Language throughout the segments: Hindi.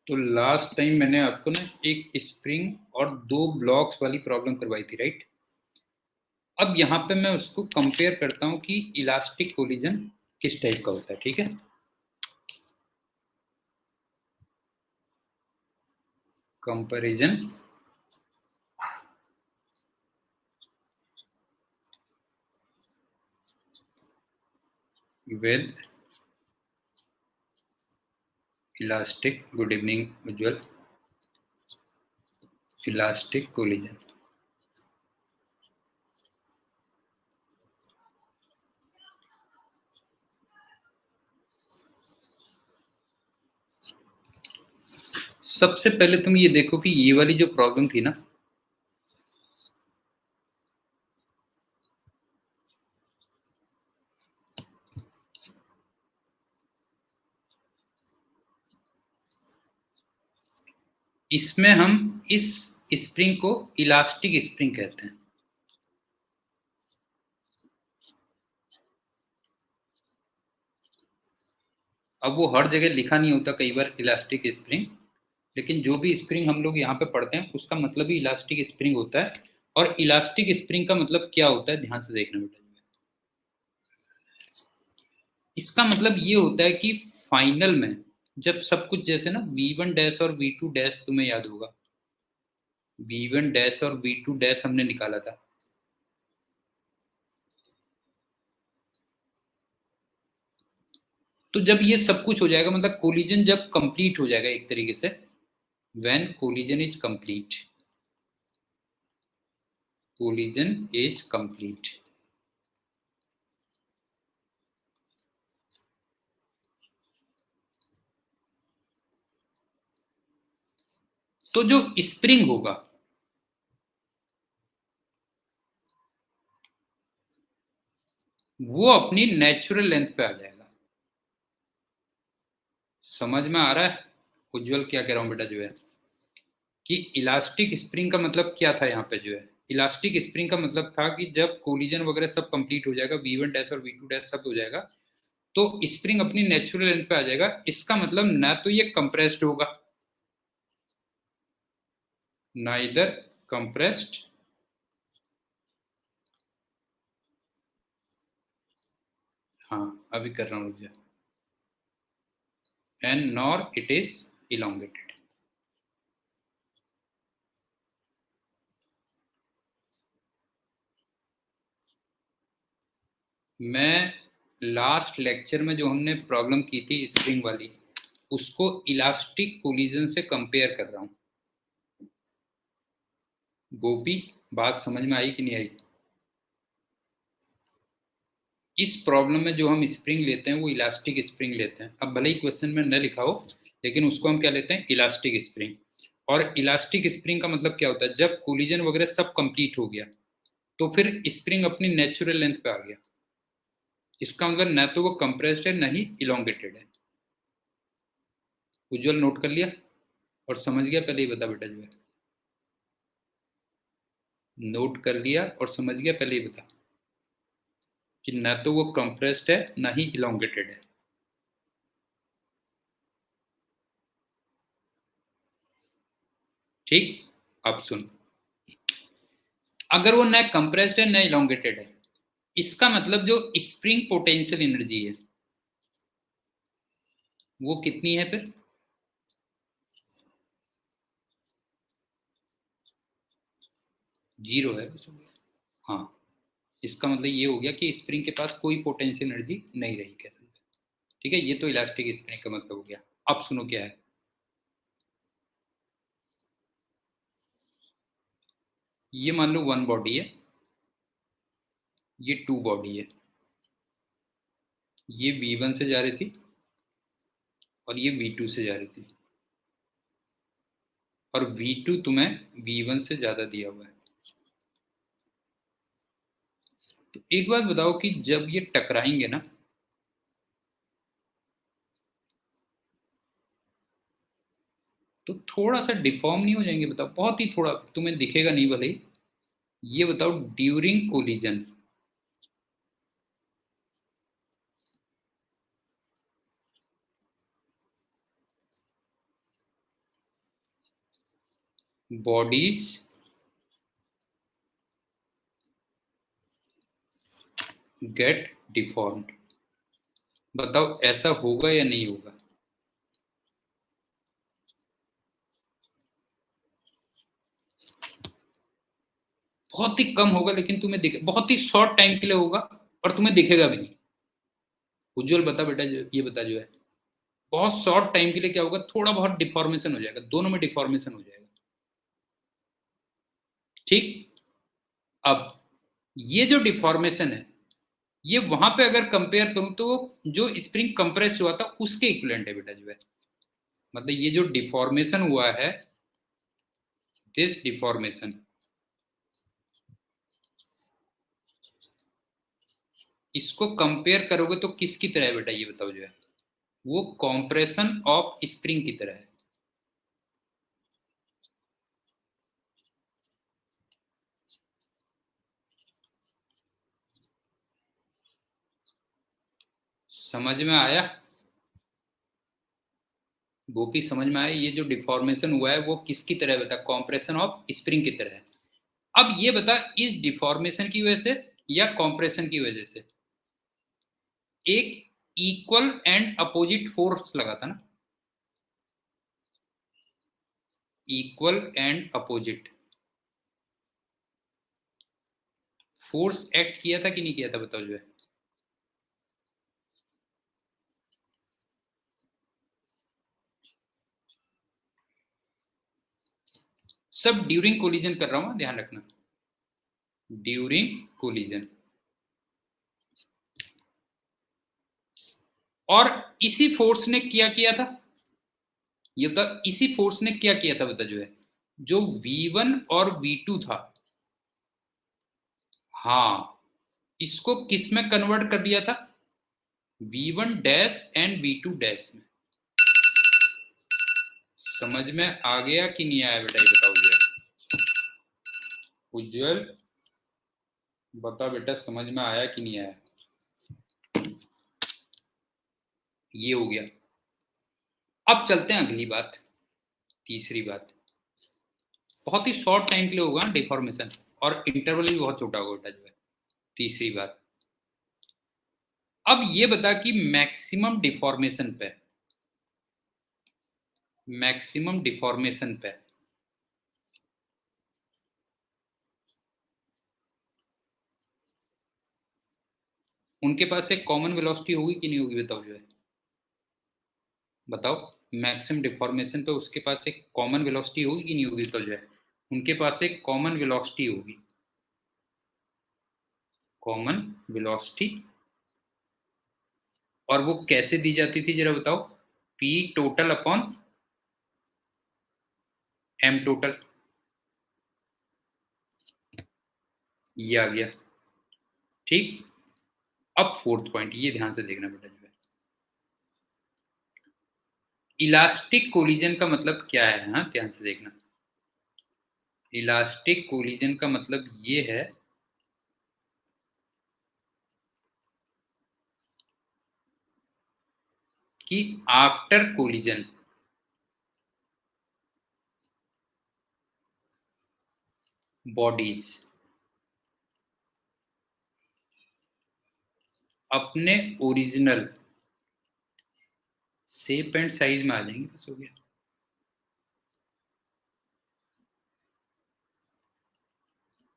तो लास्ट टाइम मैंने आपको ना एक स्प्रिंग और 2 ब्लॉक्स वाली प्रॉब्लम करवाई थी, राइट? अब यहाँ पे मैं उसको कंपेयर करता हूँ कि इलास्टिक कोलिजन किस टाइप का होता है, ठीक है? Comparison with elastic, good evening Ujjwal, elastic collision. सबसे पहले तुम ये देखो कि ये वाली जो प्रॉब्लम थी ना, इसमें हम इस स्प्रिंग को इलास्टिक स्प्रिंग कहते हैं। अब वो हर जगह लिखा नहीं होता कई बार इलास्टिक स्प्रिंग, लेकिन जो भी स्प्रिंग हम लोग यहाँ पे पढ़ते हैं उसका मतलब ही इलास्टिक स्प्रिंग होता है। और इलास्टिक स्प्रिंग का मतलब क्या होता है, ध्यान से देखना बेटा। इसका मतलब ये होता है कि फाइनल में जब सब कुछ जैसे ना V1 डैश और V2 डैश, तुम्हें याद होगा V1 डैश और V2 डैश हमने निकाला था। तो जब ये सब कुछ हो जाएगा, मतलब कोलिजन जब कंप्लीट हो जाएगा एक तरीके से, when collision is complete, collision is complete, तो जो स्प्रिंग होगा वो अपनी नेचुरल लेंथ पे आ जाएगा। समझ में आ रहा है उज्जवल क्या कह रहा हूं बेटा? जो है कि इलास्टिक स्प्रिंग का मतलब क्या था यहाँ पे, जो है इलास्टिक स्प्रिंग का मतलब था कि जब कोलिजन वगैरह सब कंप्लीट हो जाएगा, V1 डैश और V2 डैश सब हो जाएगा, तो स्प्रिंग अपनी नेचुरल लेंथ पे आ जाएगा। इसका मतलब ना तो ये कंप्रेस्ड होगा, ना इधर कंप्रेस्ड, हाँ अभी कर रहा हूँ रुक जा, and nor it is elongated. मैं लास्ट लेक्चर में जो हमने प्रॉब्लम की थी स्प्रिंग वाली, उसको इलास्टिक कोलिजन से कंपेयर कर रहा हूं। गोपी, बात समझ में आई कि नहीं आई? इस प्रॉब्लम में जो हम स्प्रिंग लेते हैं वो इलास्टिक स्प्रिंग लेते हैं। अब भले ही क्वेश्चन में न लिखा हो, लेकिन उसको हम क्या लेते हैं, इलास्टिक स्प्रिंग। और इलास्टिक स्प्रिंग का मतलब क्या होता है, जब कोलिजन वगैरह सब कंप्लीट हो गया तो फिर स्प्रिंग अपनी नेचुरल लेंथ पे आ गया। इसका मतलब न तो वो कंप्रेस्ड है न ही इलोंगेटेड है। उज्जवल नोट कर लिया और समझ गया? पहले ही बता बेटा। जो है नोट कर लिया और समझ गया? पहले ही बता कि न तो वो कंप्रेस्ड है न ही इलोंगेटेड है। ठीक, अब सुन, अगर वो न कंप्रेस्ड है न इलोंगेटेड है, इसका मतलब जो स्प्रिंग पोटेंशियल एनर्जी है वो कितनी है फिर? जीरो है बस, हो गया। हाँ, इसका मतलब ये हो गया कि स्प्रिंग के पास कोई पोटेंशियल एनर्जी नहीं रही क्या? ठीक है, ये तो इलास्टिक स्प्रिंग का मतलब हो गया। अब सुनो क्या है, ये मान लो वन बॉडी है, ये टू बॉडी है, ये V1 से जा रही थी और ये V2 से जा रही थी, और V2 तुम्हें V1 से ज्यादा दिया हुआ है। तो एक बात बताओ कि जब ये टकराएंगे ना, तो थोड़ा सा डिफॉर्म नहीं हो जाएंगे? बताओ, बहुत ही थोड़ा, तुम्हें दिखेगा नहीं भले ही। ये बताओ during collision, bodies get deformed. बताओ ऐसा होगा या नहीं होगा? बहुत ही कम होगा, लेकिन तुम्हें दिखे, बहुत ही शॉर्ट टाइम के लिए होगा और तुम्हें दिखेगा भी नहीं। उज्जवल बता बेटा, ये बता जो है, बहुत शॉर्ट टाइम के लिए क्या होगा, थोड़ा बहुत डिफॉर्मेशन हो जाएगा, दोनों में डिफॉर्मेशन हो जाएगा। ठीक। अब ये जो डिफॉर्मेशन है, ये वहां पे अगर कंपेयर करूं तो जो स्प्रिंग कंप्रेस हुआ था उसके इक्विवेलेंट है बेटा जो है। मतलब ये जो डिफॉर्मेशन हुआ है, दिस डिफॉर्मेशन, इसको कंपेयर करोगे तो किसकी तरह है बेटा, ये बताओ जो है, वो कॉम्प्रेशन ऑफ स्प्रिंग की तरह है। समझ में आया? गोपी समझ में आया? ये जो डिफॉर्मेशन हुआ है वो किसकी तरह है बता, कॉम्प्रेशन ऑफ स्प्रिंग की तरह है। अब ये बता, इस डिफॉर्मेशन की वजह से या कॉम्प्रेशन की वजह से एक इक्वल एंड अपोजिट फोर्स लगा था ना, equal and opposite force act किया था कि नहीं किया था, बताओ जो है। सब ड्यूरिंग कोलिजन कर रहा हूं, ध्यान रखना, ड्यूरिंग कोलिजन। और इसी फोर्स ने क्या किया था, ये बता, इसी फोर्स ने क्या किया था बता जो है, जो V1 और V2 था, हाँ, इसको किस में कन्वर्ट कर दिया था, V1 dash and V2 dash में। समझ में आ गया कि नहीं आया बेटा, ये बताओ जो उज्जवल, बता बेटा समझ में आया कि नहीं आया? ये हो गया। अब चलते हैं अगली बात, तीसरी बात। बहुत ही शॉर्ट टाइम के लिए होगा डिफॉर्मेशन, और इंटरवल भी बहुत छोटा होगा बेटा जो है। तीसरी बात, अब ये बता कि मैक्सिमम डिफॉर्मेशन पे, मैक्सिमम डिफॉर्मेशन पे उनके पास एक कॉमन वेलोसिटी होगी कि नहीं होगी, बताओ जो है, बताओ। मैक्सिमम डिफॉर्मेशन पे उसके पास एक कॉमन वेलोसिटी होगी कि नहीं होगी, तो जो है उनके पास एक कॉमन वेलोसिटी होगी, कॉमन वेलोसिटी। और वो कैसे दी जाती थी जरा बताओ, P total upon M total. ये आ गया। ठीक। अब फोर्थ पॉइंट, ये ध्यान से देखना बेटा जो है, इलास्टिक कोलिजन का मतलब क्या है, हाँ ध्यान से देखना। इलास्टिक कोलिजन का मतलब ये है कि आफ्टर कोलिजन बॉडीज अपने ओरिजिनल शेप एंड साइज में आ जाएंगे, बस हो गया।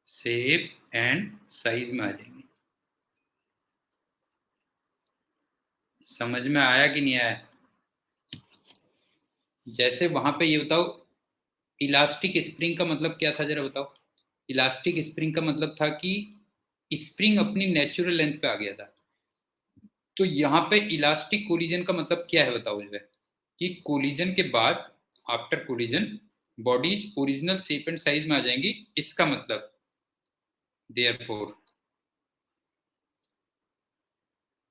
शेप एंड साइज में आ जाएंगे। समझ में आया कि नहीं आया? जैसे वहां पे ये बताओ, इलास्टिक स्प्रिंग का मतलब क्या था जरा बताओ। इलास्टिक स्प्रिंग का मतलब था कि स्प्रिंग अपनी नेचुरल लेंथ पे आ गया था। तो यहाँ पे इलास्टिक कोलिजन का मतलब क्या है बताओ जो है, कि कोलिजन के बाद, after collision bodies original shape and size में आ जाएंगी। इसका मतलब therefore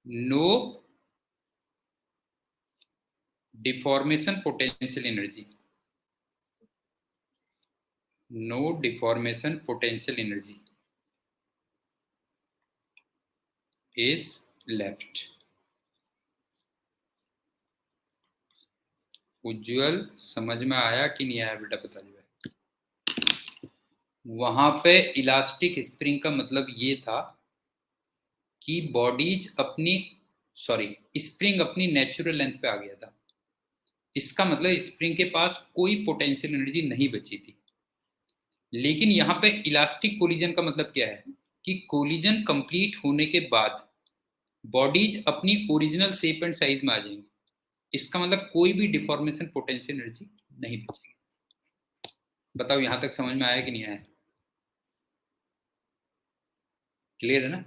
no deformation potential energy, no deformation potential energy is left. Ujjwal समझ में आया कि नहीं आया बेटा, बता जो है। वहां पे इलास्टिक स्प्रिंग का मतलब ये था कि बॉडीज अपनी स्प्रिंग अपनी नेचुरल लेंथ पे आ गया था। इसका मतलब स्प्रिंग के पास कोई पोटेंशियल एनर्जी नहीं बची थी। लेकिन यहाँ पे इलास्टिक कोलिजन का मतलब क्या है कि कोलिजन कंप्लीट होने के बाद बॉडीज अपनी ओरिजिनल शेप एंड साइज में आ जाएंगी। इसका मतलब कोई भी डिफॉर्मेशन पोटेंशियल एनर्जी नहीं बचेगी। बताओ यहां तक समझ में आया कि नहीं आया? क्लियर है ना?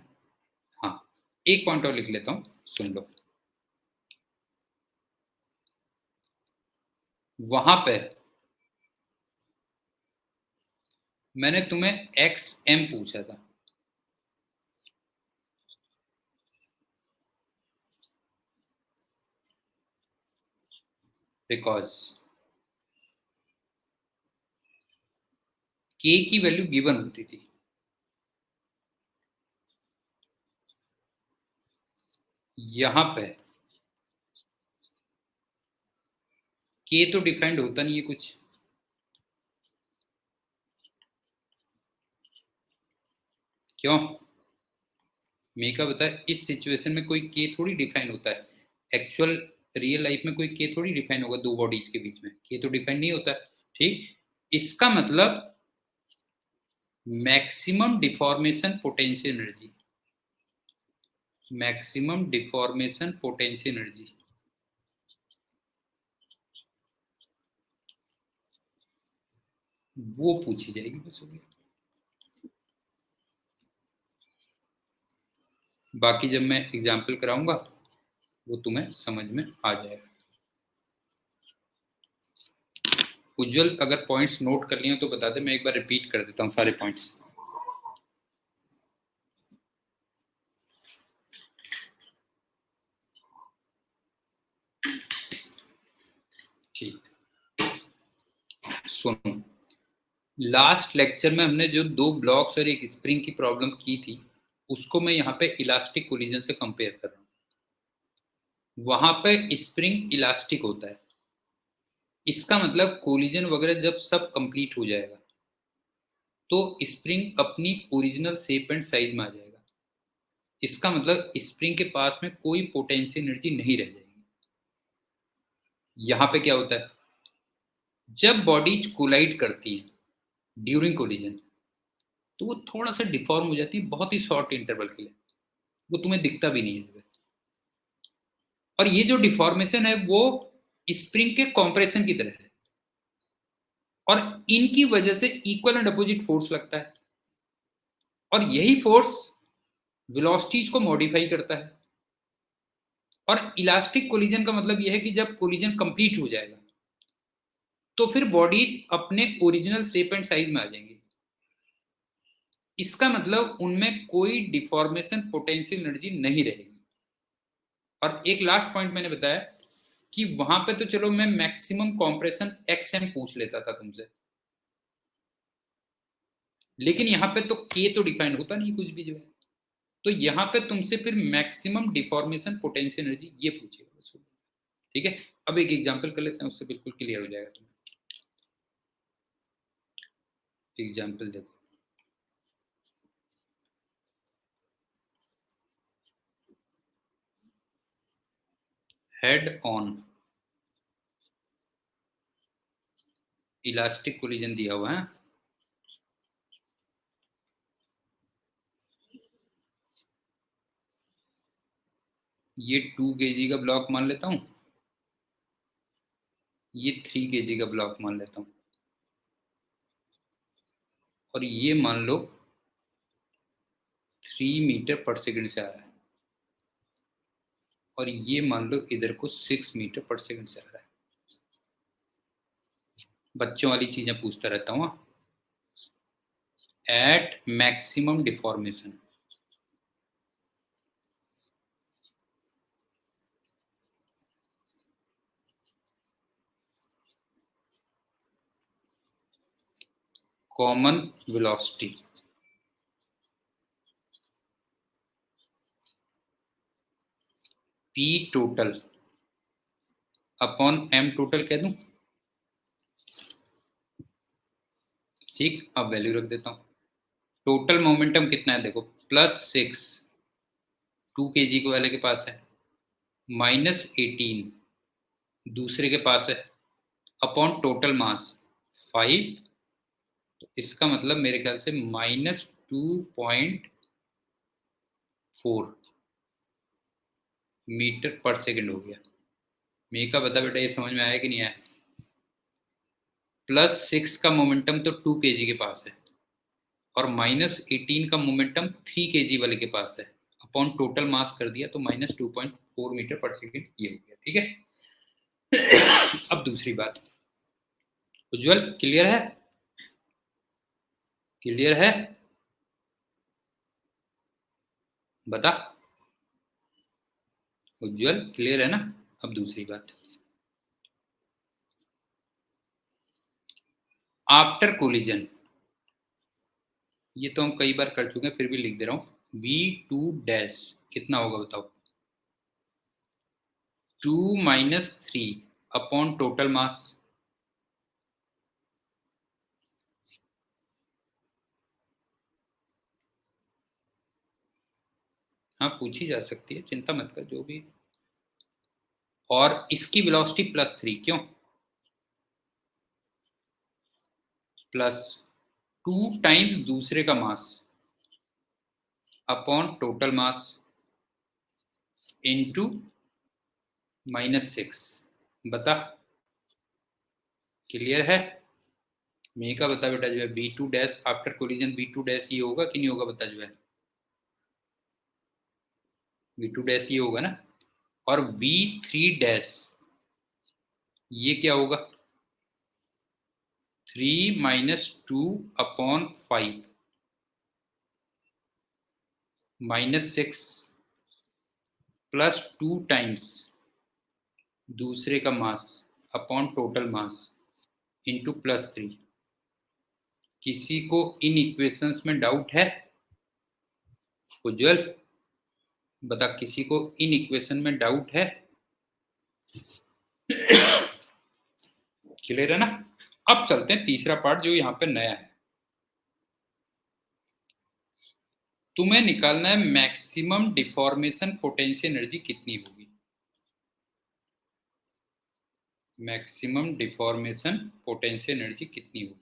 हाँ, एक पॉइंट और लिख लेता हूं, सुन लो। वहां पे मैंने तुम्हें एक्स एम पूछा था। बिकॉज के की वैल्यू गिवन होती थी। यहां पे के तो डिफाइंड होता नहीं है कुछ। क्यों? मेका बता, इस सिचुएशन में कोई के थोड़ी डिफाइन होता है। एक्चुअल रियल लाइफ में कोई के थोड़ी डिफाइन होगा दो बॉडीज के बीच में, के तो डिफाइन नहीं होता है। ठीक, इसका मतलब maximum deformation potential energy, maximum deformation potential energy वो पूछी जाएगी, बस हो गया। बाकी जब मैं एग्जाम्पल कराऊंगा वो तुम्हें समझ में आ जाएगा। उज्जवल, अगर पॉइंट्स नोट कर लिए तो बता दे, मैं एक बार रिपीट कर देता हूँ सारे पॉइंट्स। ठीक, सुनो। लास्ट लेक्चर में हमने जो दो ब्लॉक्स और एक स्प्रिंग की प्रॉब्लम की थी उसको मैं यहाँ पे इलास्टिक कोलिजन से कंपेयर कर रहा हूँ। वहां पे स्प्रिंग इलास्टिक होता है। इसका मतलब कोलिजन वगैरह जब सब कंप्लीट हो जाएगा तो स्प्रिंग अपनी ओरिजिनल शेप एंड साइज में आ जाएगा। इसका मतलब स्प्रिंग के पास में कोई पोटेंशियल एनर्जी नहीं रह जाएगी। यहाँ पे क्या होता है, जब बॉडीज कोलाइड करती हैं ड्यूरिंग कोलिजन तो वो थोड़ा सा डिफॉर्म हो जाती है, बहुत ही शॉर्ट इंटरवल के लिए। वो तुम्हें दिखता भी नहीं है। और ये जो डिफॉर्मेशन है वो स्प्रिंग के कॉम्प्रेशन की तरह है, और इनकी वजह से इक्वल एंड अपोजिट फोर्स लगता है, और यही फोर्स वेलोसिटीज को मॉडिफाई करता है। और इलास्टिक कोलिजन का मतलब यह है कि जब कोलिजन कंप्लीट हो जाएगा तो फिर बॉडीज अपने ओरिजिनल शेप एंड साइज में आ जाएंगे। इसका मतलब उनमें कोई डिफॉर्मेशन पोटेंशियल एनर्जी नहीं रहेगी। और एक लास्ट पॉइंट मैंने बताया कि वहां पे तो चलो मैं मैक्सिमम कॉम्प्रेशन एक्सएम पूछ लेता था तुमसे, लेकिन यहाँ पे तो के तो डिफाइन होता नहीं कुछ भी जो है। तो यहाँ पे तुमसे फिर मैक्सिमम डिफॉर्मेशन पोटेंशियल एनर्जी ये पूछेगा बस। ठीक है, अब एक एग्जांपल कर लेते हैं, उससे बिल्कुल क्लियर हो जाएगा तुम्हें। एग्जांपल देखो, हेड ऑन इलास्टिक कोलिजन दिया हुआ है। ये 2 kg का ब्लॉक मान लेता हूं, ये 3 kg का ब्लॉक मान लेता हूं, और ये मान लो 3 मीटर पर सेकंड से आ रहा है, और ये मान लो इधर को 6 मीटर पर सेकंड से आ रहा है। बच्चों वाली चीजें पूछता रहता हूँ। At maximum deformation, common velocity P total upon M total कह दूं। ठीक, अब वैल्यू रख देता हूँ। टोटल मोमेंटम कितना है देखो, +6 2 kg वाले के पास है, -18 दूसरे के पास है, अपॉन टोटल मास 5, तो इसका मतलब मेरे ख्याल से -2.4 मीटर पर सेकंड हो गया। मेरे का बता बेटा, ये समझ में आया कि नहीं आया? +6 का मोमेंटम तो 2 kg के पास है और -18 का मोमेंटम 3 kg वाले के पास है, अपॉन टोटल मास कर दिया तो -2.4 मीटर पर सेकंड ये हो गया। ठीक है। अब दूसरी बात, उज्जवल क्लियर है? क्लियर है? बता उज्जवल, क्लियर है ना? अब दूसरी बात, आफ्टर कोलिजन, ये तो हम कई बार कर चुके हैं, फिर भी लिख दे रहा हूं, V2 कितना होगा बताओ? 2 - 3 अपॉन टोटल मास। हाँ, पूछी जा सकती है, चिंता मत कर, जो भी। और इसकी वेलोसिटी +3, क्यों? +2 टाइम्स दूसरे का mass upon total mass into -6। बता, क्लियर है? मैं का बता बेटा, जो है V2 आफ्टर कोलिजन V2 ये होगा कि नहीं होगा, बता जो है। V2 ये होगा ना, और V3 ये क्या होगा? 3 - 2 अपॉन 5 -6 +2 टाइम्स दूसरे का mass upon total mass into +3। किसी को इन इक्वेशंस में डाउट है? उज्जवल बता, किसी को इन इक्वेशन में डाउट है? क्लियर है ना? अब चलते हैं तीसरा पार्ट जो यहाँ पे नया है। तुम्हें निकालना है मैक्सिमम डिफॉर्मेशन पोटेंशियल एनर्जी कितनी होगी। मैक्सिमम डिफॉर्मेशन पोटेंशियल एनर्जी कितनी होगी?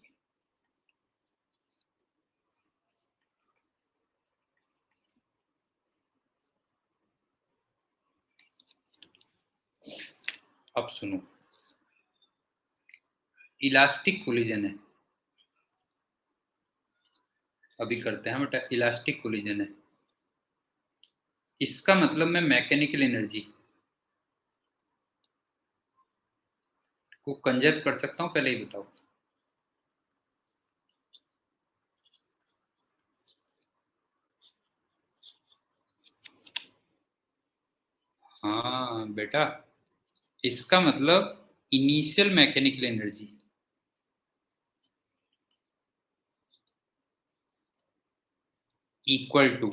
अब सुनो, इलास्टिक कोलिजन है, अभी करते हैं बेटा, इलास्टिक कोलिजन है। इसका मतलब मैं मैकेनिकल एनर्जी को कंजर्व कर सकता हूं, पहले ही बताओ। हाँ बेटा, इसका मतलब initial mechanical energy equal to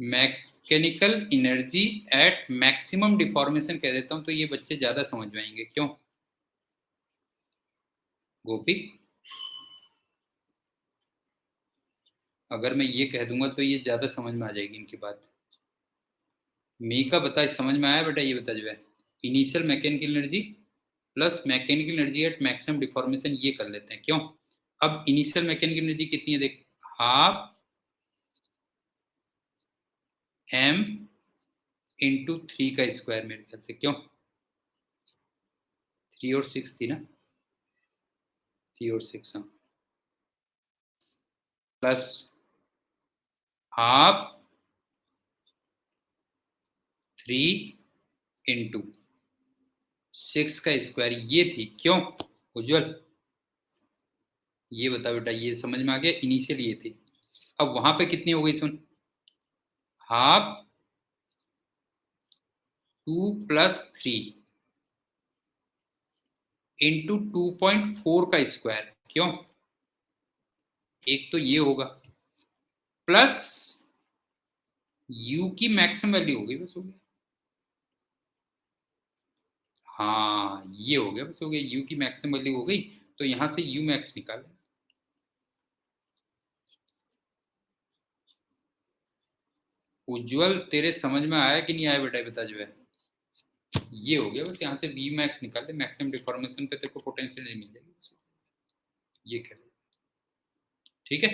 mechanical energy at maximum deformation कह देता हूं, तो ये बच्चे ज्यादा समझ में आएंगे। क्यों गोपी? अगर मैं ये कह दूंगा तो ये ज्यादा समझ में आ जाएगी इनकी बात। मी का बता, समझ में आया बेटा? ये बता जो है, initial mechanical energy plus mechanical energy at maximum deformation, ये कर लेते हैं। क्यों? अब इनिशियल मैकेनिकल एनर्जी कितनी है देख, 12m×3 मेरे ख्याल से। क्यों? 3 और 6 थी ना, 3 और 6, हाँ, प्लस हाफ 3×6 ये थी। क्यों उज्जवल? ये बता बेटा, ये समझ में आ गया? इनिशियल ये थी। अब वहां पे कितनी हो गई सुन, 12 2 + 3 इंटू 2.4 क्यों? एक तो ये होगा, प्लस u की मैक्सिमम वैल्यू हो गई, बस हो गया। हाँ ये हो गया, बस हो गया, u की मैक्सिमम वैल्यू हो गई, तो यहां से u मैक्स निकाल। उज्जवल तेरे समझ में आया कि नहीं आया बेटा, बता जो है। ये हो गया बस, यहाँ से वी मैक्स निकाल दे, मैक्सिमम डिफॉर्मेशन पे तेरे को पोटेंशियल नहीं मिल जाएगी, ये कह रहे, ठीक है।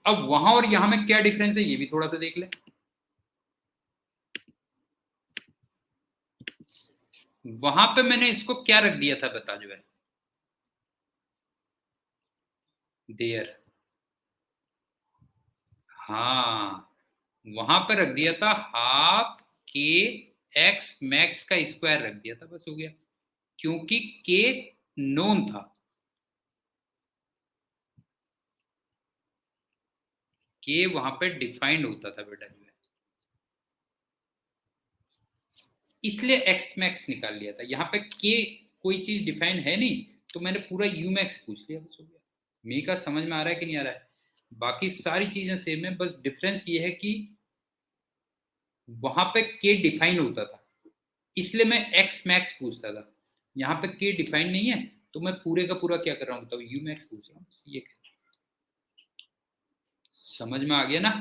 अब वहां और यहां में क्या डिफरेंस है ये भी थोड़ा सा देख ले। वहां पे मैंने इसको क्या रख दिया था बता जो है, देयर, हाँ वहां पे रख दिया था हाफ के एक्स मैक्स का स्क्वायर रख दिया था, बस हो गया, क्योंकि के नोन था, के वहां पे डिफाइंड होता था बेटा जो है, इसलिए एक्स मैक्स निकाल लिया था। यहाँ पे के कोई चीज डिफाइन है नहीं, तो मैंने पूरा यू मैक्स पूछ लिया, बस हो गया। मी का समझ में आ रहा है कि नहीं आ रहा है? बाकी सारी चीजें सेम है, बस डिफरेंस ये है कि वहां पे के डिफाइन होता था, इसलिए मैं एक्स मैक्स पूछता था। यहाँ पे के डिफाइन नहीं है, तो मैं पूरे का पूरा क्या कर रहा हूँ बताओ, यू मैक्स पूछ रहा हूँ, ये समझ में आ गया ना?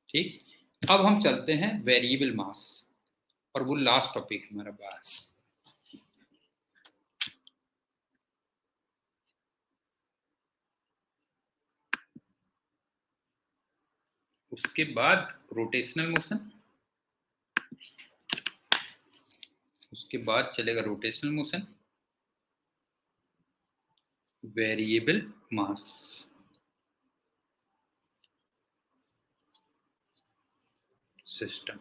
ठीक, अब हम चलते हैं वेरिएबल मास, और वो लास्ट टॉपिक है हमारा पास। उसके बाद रोटेशनल मोशन, उसके बाद चलेगा रोटेशनल मोशन, वेरिएबल मास, सिस्टम।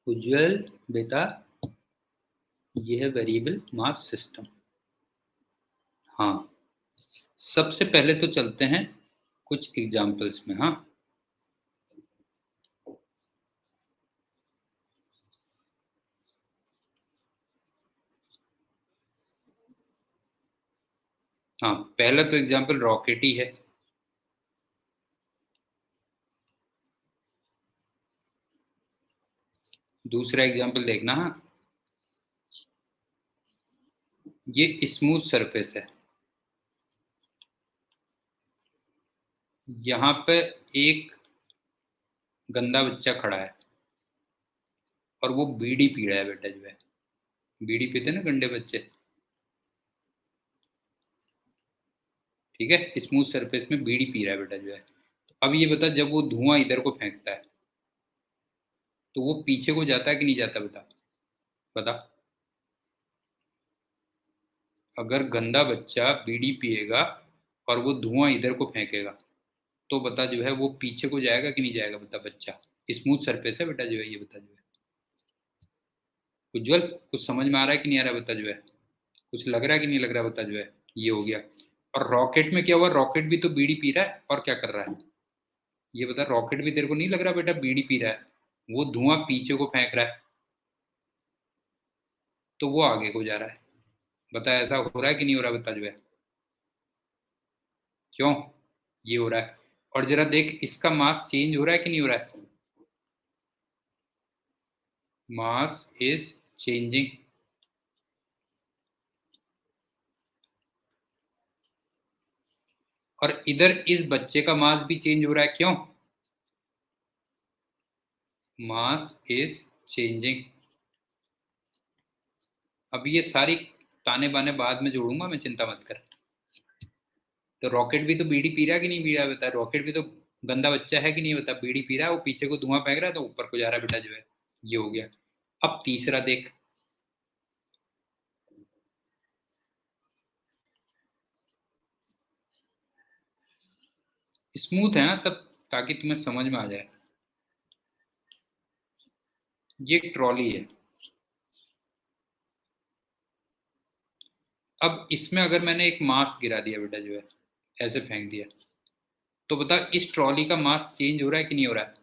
उज्जवल बेटा, ये है वेरिएबल मास सिस्टम। हाँ, सबसे पहले तो चलते हैं कुछ एग्जांपल्स में। हाँ, हाँ पहला तो एग्जांपल रॉकेट ही है। दूसरा एग्जांपल देखना, हाँ, ये स्मूथ सरफेस है, यहाँ पे एक गंदा बच्चा खड़ा है और वो बीड़ी पी रहा है बेटा जो है, बीड़ी पीते ना गंदे बच्चे, ठीक है, स्मूथ सरफेस में बीड़ी पी रहा है बेटा जो है। तो अब ये बता, जब वो धुआं इधर को फेंकता है तो वो पीछे को जाता है कि नहीं जाता, बता बता। अगर गंदा बच्चा बीड़ी पिएगा और वो धुआं इधर को फेंकेगा, तो बता जो है वो पीछे को जाएगा कि नहीं जाएगा, बता बच्चा। स्मूथ सरफेस है बेटा जो है, ये बता जो है। उज्जवल कुछ समझ में आ रहा है कि नहीं आ रहा, बता जो है। कुछ लग रहा है कि नहीं लग रहा, बता जो है। ये हो गया। और रॉकेट में क्या हुआ, रॉकेट भी तो बीड़ी पी रहा है और क्या कर रहा है, ये बता। रॉकेट भी तेरे को नहीं लग रहा बेटा बीड़ी पी रहा है, वो धुआं पीछे को फेंक रहा है, तो वो आगे को जा रहा है। बता ऐसा हो रहा है कि नहीं हो रहा, बता जो है। क्यों ये हो रहा है? और जरा देख, इसका मास चेंज हो रहा है कि नहीं हो रहा है, मास इज चेंजिंग। और इधर इस बच्चे का मास भी चेंज हो रहा है, क्यों? Mass is changing. अब ये सारी ताने बाने बाद में जोड़ूंगा मैं, चिंता मत कर। तो रॉकेट भी तो बीड़ी पी रहा है कि नहीं पी रहा है, बता। रॉकेट भी तो गंदा बच्चा है कि नहीं, बता। बीड़ी पी रहा है, वो पीछे को धुआं फेंक रहा है, तो ऊपर को जा रहा है बेटा जो है। ये हो गया। अब तीसरा देख, स्मूथ है ना सब, ताकि तुम्हें समझ में आ जाए। ये एक ट्रॉली है। अब इसमें अगर मैंने एक मास गिरा दिया बेटा जो है, ऐसे फेंक दिया, तो बता इस ट्रॉली का मास चेंज हो रहा है कि नहीं हो रहा है,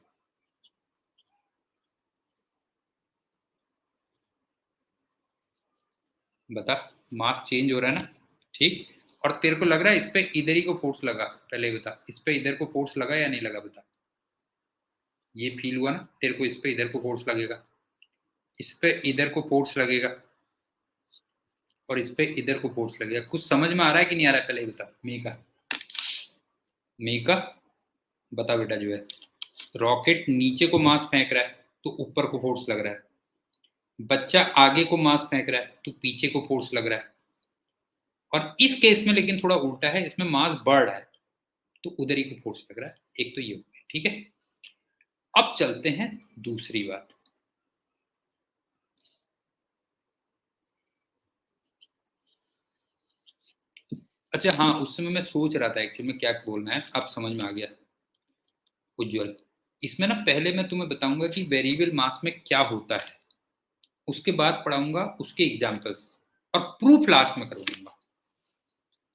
बता। मास चेंज हो रहा है ना, ठीक। और तेरे को लग रहा है इस पे इधर ही को फोर्स लगा, पहले ही बता, इस पे इधर को फोर्स लगा या नहीं लगा, बता। ये फील हुआ ना तेरे को, इस पे इधर को फोर्स लगेगा। इस पे इधर को फोर्स लगेगा और इस पे इधर को फोर्स लगेगा। कुछ समझ में आ रहा है कि नहीं आ रहा है, पहले बता। मीका बता बेटा। जो है रॉकेट नीचे को मास फेंक रहा है तो ऊपर को फोर्स लग रहा है, बच्चा आगे को मास फेंक रहा है तो पीछे को फोर्स लग रहा है, और इस केस में लेकिन थोड़ा उल्टा है, इसमें मास बढ़ रहा है तो उधर ही को फोर्स लग रहा है। एक तो ये हो गया, ठीक है। अब चलते हैं दूसरी बात। अच्छा हाँ, उस समय मैं सोच रहा था एक्चुअली में क्या बोलना है, अब समझ में आ गया उज्जवल। इसमें ना पहले मैं तुम्हें बताऊंगा कि वेरिएबल मास में क्या होता है, उसके बाद पढ़ाऊंगा उसके एग्जाम्पल्स, और प्रूफ लास्ट में करूंगा।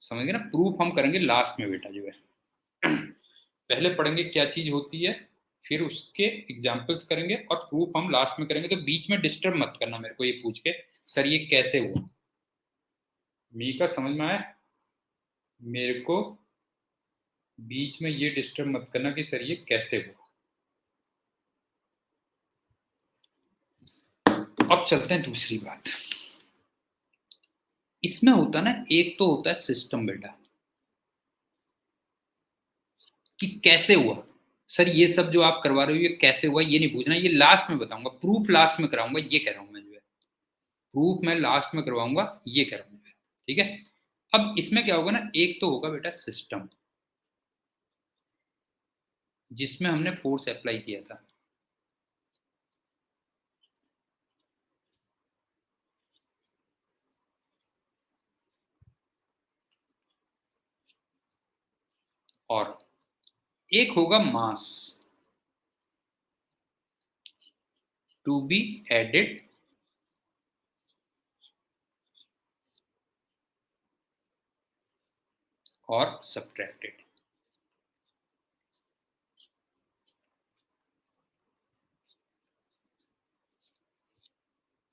समझ गए ना, प्रूफ हम करेंगे लास्ट में बेटा। जो है पहले पढ़ेंगे क्या चीज होती है, फिर उसके एग्जाम्पल्स करेंगे और प्रूफ हम लास्ट में करेंगे। तो बीच में डिस्टर्ब मत करना मेरे को ये पूछ के सर ये कैसे हुआ। मी का समझ में आया? मेरे को बीच में ये डिस्टर्ब मत करना कि सर ये कैसे हुआ। अब चलते हैं दूसरी बात। इसमें होता ना, एक तो होता है सिस्टम बेटा, कि कैसे हुआ। सर ये सब जो आप करवा रहे हो ये कैसे हुआ ये नहीं पूछना, ये लास्ट में बताऊंगा, प्रूफ लास्ट में कराऊंगा, ये कह रहा हूं मैं। जो है प्रूफ मैं लास्ट में करवाऊंगा, ये कह रहा हूं मैं, ठीक है। अब इसमें क्या होगा ना, एक तो होगा बेटा सिस्टम जिसमें हमने फोर्स अप्लाई किया था, और एक होगा मास टू बी एडेड और सब्ट्रैक्टेड।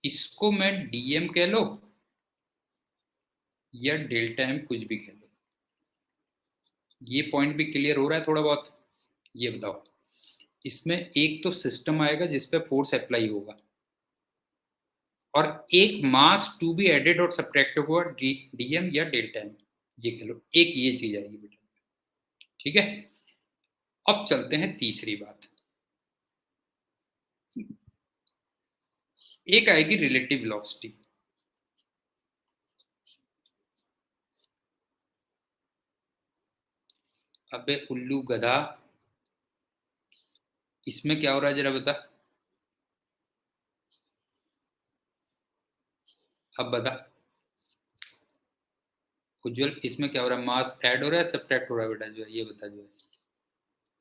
इसको मैं डीएम कह लो या डेल्टा एम, कुछ भी कह लो। ये पॉइंट भी क्लियर हो रहा है थोड़ा बहुत? ये बताओ, इसमें एक तो सिस्टम आएगा जिसपे फोर्स अप्लाई होगा, और एक मास टू बी एडेड और सब्ट्रैक्टेड हुआ, डीएम या डेल्टा एम, ये कह लो। एक ये चीज आएगी बेटा, ठीक है। अब चलते हैं तीसरी बात। एक आएगी रिलेटिव वेलोसिटी। अबे उल्लू गधा, इसमें क्या हो रहा है जरा बता। अब बता उज्जवल, इसमें क्या हो रहा है? मास ऐड हो रहा है सब्ट्रैक्ट हो रहा है बेटा? जो है ये बता। जो है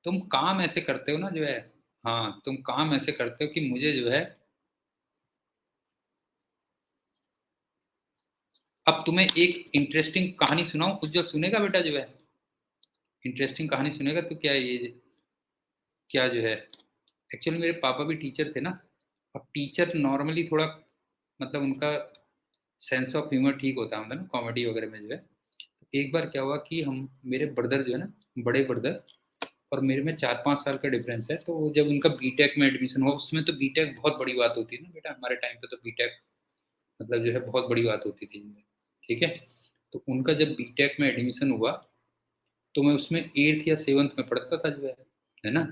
तुम काम ऐसे करते हो ना, जो है, हाँ तुम काम ऐसे करते हो कि मुझे जो है, अब तुम्हें एक इंटरेस्टिंग कहानी सुनाऊं उज्जवल? सुनेगा बेटा? जो है इंटरेस्टिंग कहानी सुनेगा तो क्या ये, क्या जो है, एक्चुअली मेरे पापा भी टीचर थे ना, और टीचर नॉर्मली थोड़ा, मतलब उनका सेंस ऑफ ह्यूमर ठीक होता है ना, कॉमेडी वगैरह में। जो है एक बार क्या हुआ कि हम, मेरे ब्रदर जो है ना, बड़े ब्रदर और मेरे में 4-5 साल का डिफरेंस है, तो जब उनका बीटेक में एडमिशन हुआ, उसमें तो बीटेक बहुत बड़ी बात होती है ना बेटा, हमारे टाइम पे तो बीटेक मतलब जो है बहुत बड़ी बात होती थी, ठीक है। तो उनका जब बीटेक में एडमिशन हुआ, तो मैं उसमें 8th या 7th में पढ़ता था। जो है ना,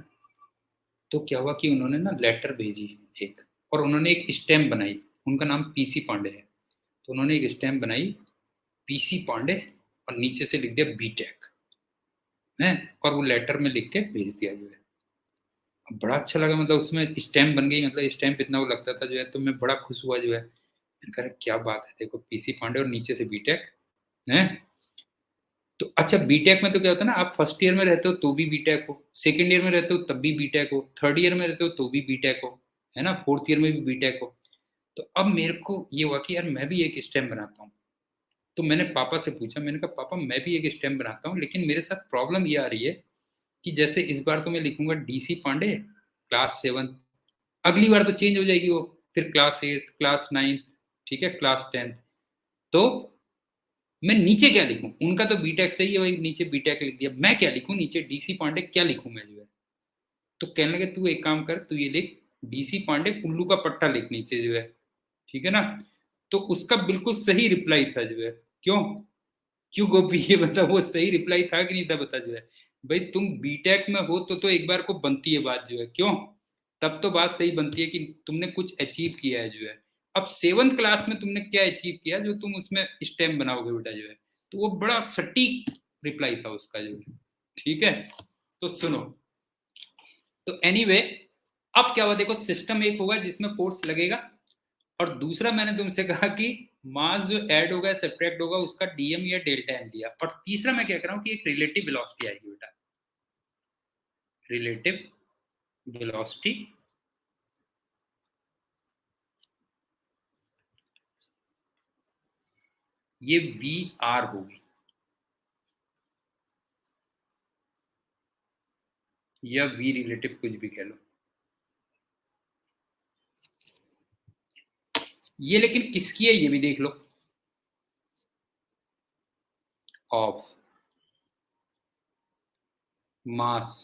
तो क्या हुआ कि उन्होंने ना लेटर भेजी एक, और उन्होंने एक स्टैम्प बनाई, उनका नाम पीसी पांडे है। तो उन्होंने एक स्टैम्प बनाई, पीसी पांडे, और नीचे से लिख दिया बीटेक है, और वो लेटर में लिख के भेज दिया। जो है अब बड़ा अच्छा लगा, मतलब उसमें स्टैम्प बन गई, मतलब स्टैम्प इतना वो लगता था। जो है तो मैं बड़ा खुश हुआ। जो है मैंने कहा क्या बात है, देखो पीसी पांडे और नीचे से बीटेक है। तो अच्छा बीटेक में तो क्या होता है ना, आप फर्स्ट ईयर में रहते हो तो भी बीटेक हो, सेकंड ईयर में रहते हो तब भी बीटेक हो, थर्ड ईयर में रहते हो तो भी बीटेक हो, है ना, फोर्थ ईयर में भी बीटेक हो। तो अब मेरे को ये हुआ कि यार मैं भी एक स्टेम बनाता हूँ। तो मैंने पापा से पूछा, मैंने कहा पापा मैं भी एक स्टेम बनाता हूँ, लेकिन मेरे साथ प्रॉब्लम ये आ रही है कि जैसे इस बार तो मैं लिखूंगा डीसी पांडे क्लास 7, अगली बार तो चेंज हो जाएगी वो, फिर क्लास 8, क्लास 9, ठीक है, क्लास 10। तो मैं नीचे क्या लिखूं? उनका तो बीटेक सही है भाई, नीचे बीटेक लिख दिया, मैं क्या लिखूं नीचे? डीसी पांडे क्या लिखूं मैं? जो है तो कहने लगे तू एक काम कर, तू ये लिख, डीसी पांडे उल्लू का पट्टा लिख नीचे जो है, ठीक है ना। तो उसका बिल्कुल सही रिप्लाई था जो है। क्यों क्यों गोपी, ये बता, वो सही रिप्लाई था कि नहीं था, बता जो है। भाई तुम बीटेक में हो तो एक बार को बनती है बात जो है, क्यों, तब तो बात सही बनती है कि तुमने कुछ अचीव किया है जो है। अब 7th क्लास में तुमने क्या अचीव किया जो तुम उसमें स्टेम बनाओगे बेटा जो है। तो वो बड़ा सटीक रिप्लाई था उसका जो है, ठीक है। तो सुनो, तो एनीवे अब क्या हुआ देखो, सिस्टम एक होगा जिसमें फोर्स लगेगा, और दूसरा मैंने तुमसे कहा कि मास जो ऐड होगा सब्ट्रैक्ट होगा उसका डीएम या डेल्टा एम दिया, और तीसरा मैं क्या कर रहा हूं कि एक रिलेटिव वेलोसिटी आएगी बेटा, रिलेटिव वेलोसिटी। ये वी आर होगी या वी रिलेटिव, कुछ भी कह लो। ये लेकिन किसकी है ये भी देख लो, ऑफ मास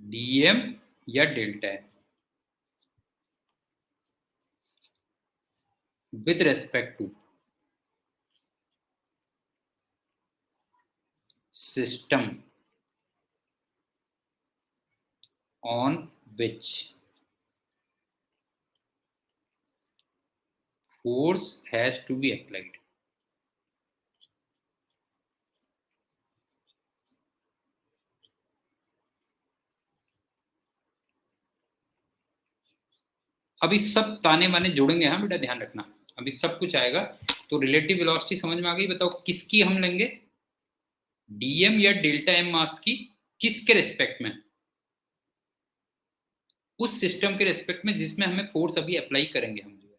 डीएम या delta M with respect to system on which force has to be applied। अभी सब ताने माने जुड़ेंगे, हाँ बेटा ध्यान रखना, अभी सब कुछ आएगा। तो रिलेटिव वेलोसिटी समझ में आ गई, बताओ किसकी हम लेंगे, डीएम या डेल्टा एम मास की, किसके रेस्पेक्ट में, उस सिस्टम के रेस्पेक्ट में जिसमें हमें फोर्स अभी अप्लाई करेंगे हम जो है,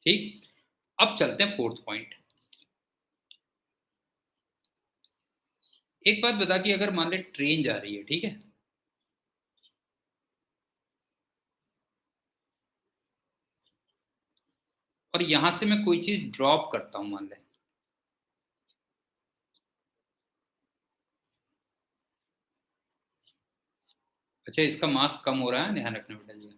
ठीक। अब चलते हैं फोर्थ पॉइंट। एक बात बता कि अगर मान ले ट्रेन जा रही है, ठीक है, और यहां से मैं कोई चीज ड्रॉप करता हूं, मान ले, अच्छा इसका मास कम हो रहा है, ध्यान रखना बेटा जी।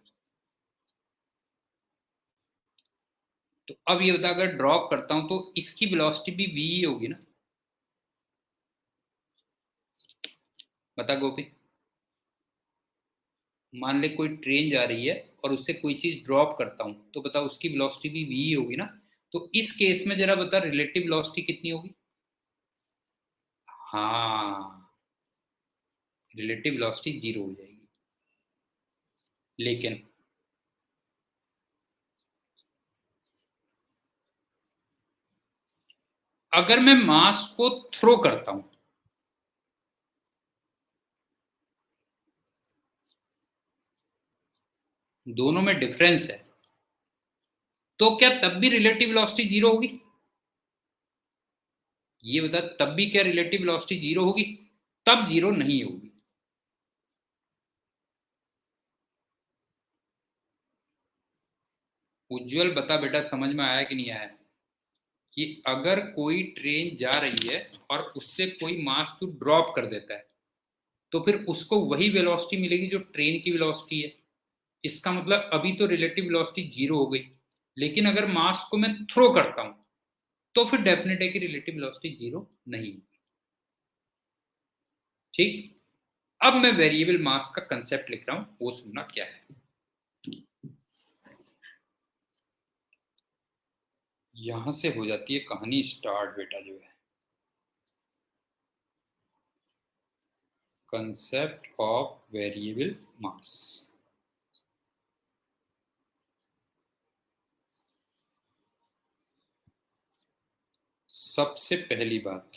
तो अब ये बता, अगर ड्रॉप करता हूं तो इसकी वेलोसिटी भी वी ही होगी ना, बता गोपी। मान ले कोई ट्रेन जा रही है और उससे कोई चीज ड्रॉप करता हूं तो बता उसकी वेलोसिटी भी वी ही होगी ना। तो इस केस में जरा बता रिलेटिव वेलोसिटी कितनी होगी। हाँ, रिलेटिव वेलोसिटी जीरो हो जाएगी। लेकिन अगर मैं मास को थ्रो करता हूं, दोनों में डिफरेंस है, तो क्या तब भी रिलेटिव वेलोसिटी जीरो होगी। ये बता, तब भी क्या रिलेटिव वेलोसिटी जीरो होगी, तब जीरो नहीं होगी। उज्जवल बता बेटा, समझ में आया कि नहीं आया, कि अगर कोई ट्रेन जा रही है और उससे कोई मास तू ड्रॉप कर देता है तो फिर उसको वही वेलोसिटी मिलेगी जो ट्रेन की वेलोसिटी है। इसका मतलब अभी तो रिलेटिव वेलोसिटी जीरो हो गई, लेकिन अगर मास को मैं थ्रो करता हूं तो फिर डेफिनेट है कि रिलेटिव वेलोसिटी जीरो नहीं होगी, ठीक। अब मैं वेरिएबल मास का कंसेप्ट लिख रहा हूं, वो सुनना क्या है। यहां से हो जाती है कहानी स्टार्ट बेटा जो है, कंसेप्ट ऑफ वेरिएबल मास। सबसे पहली बात,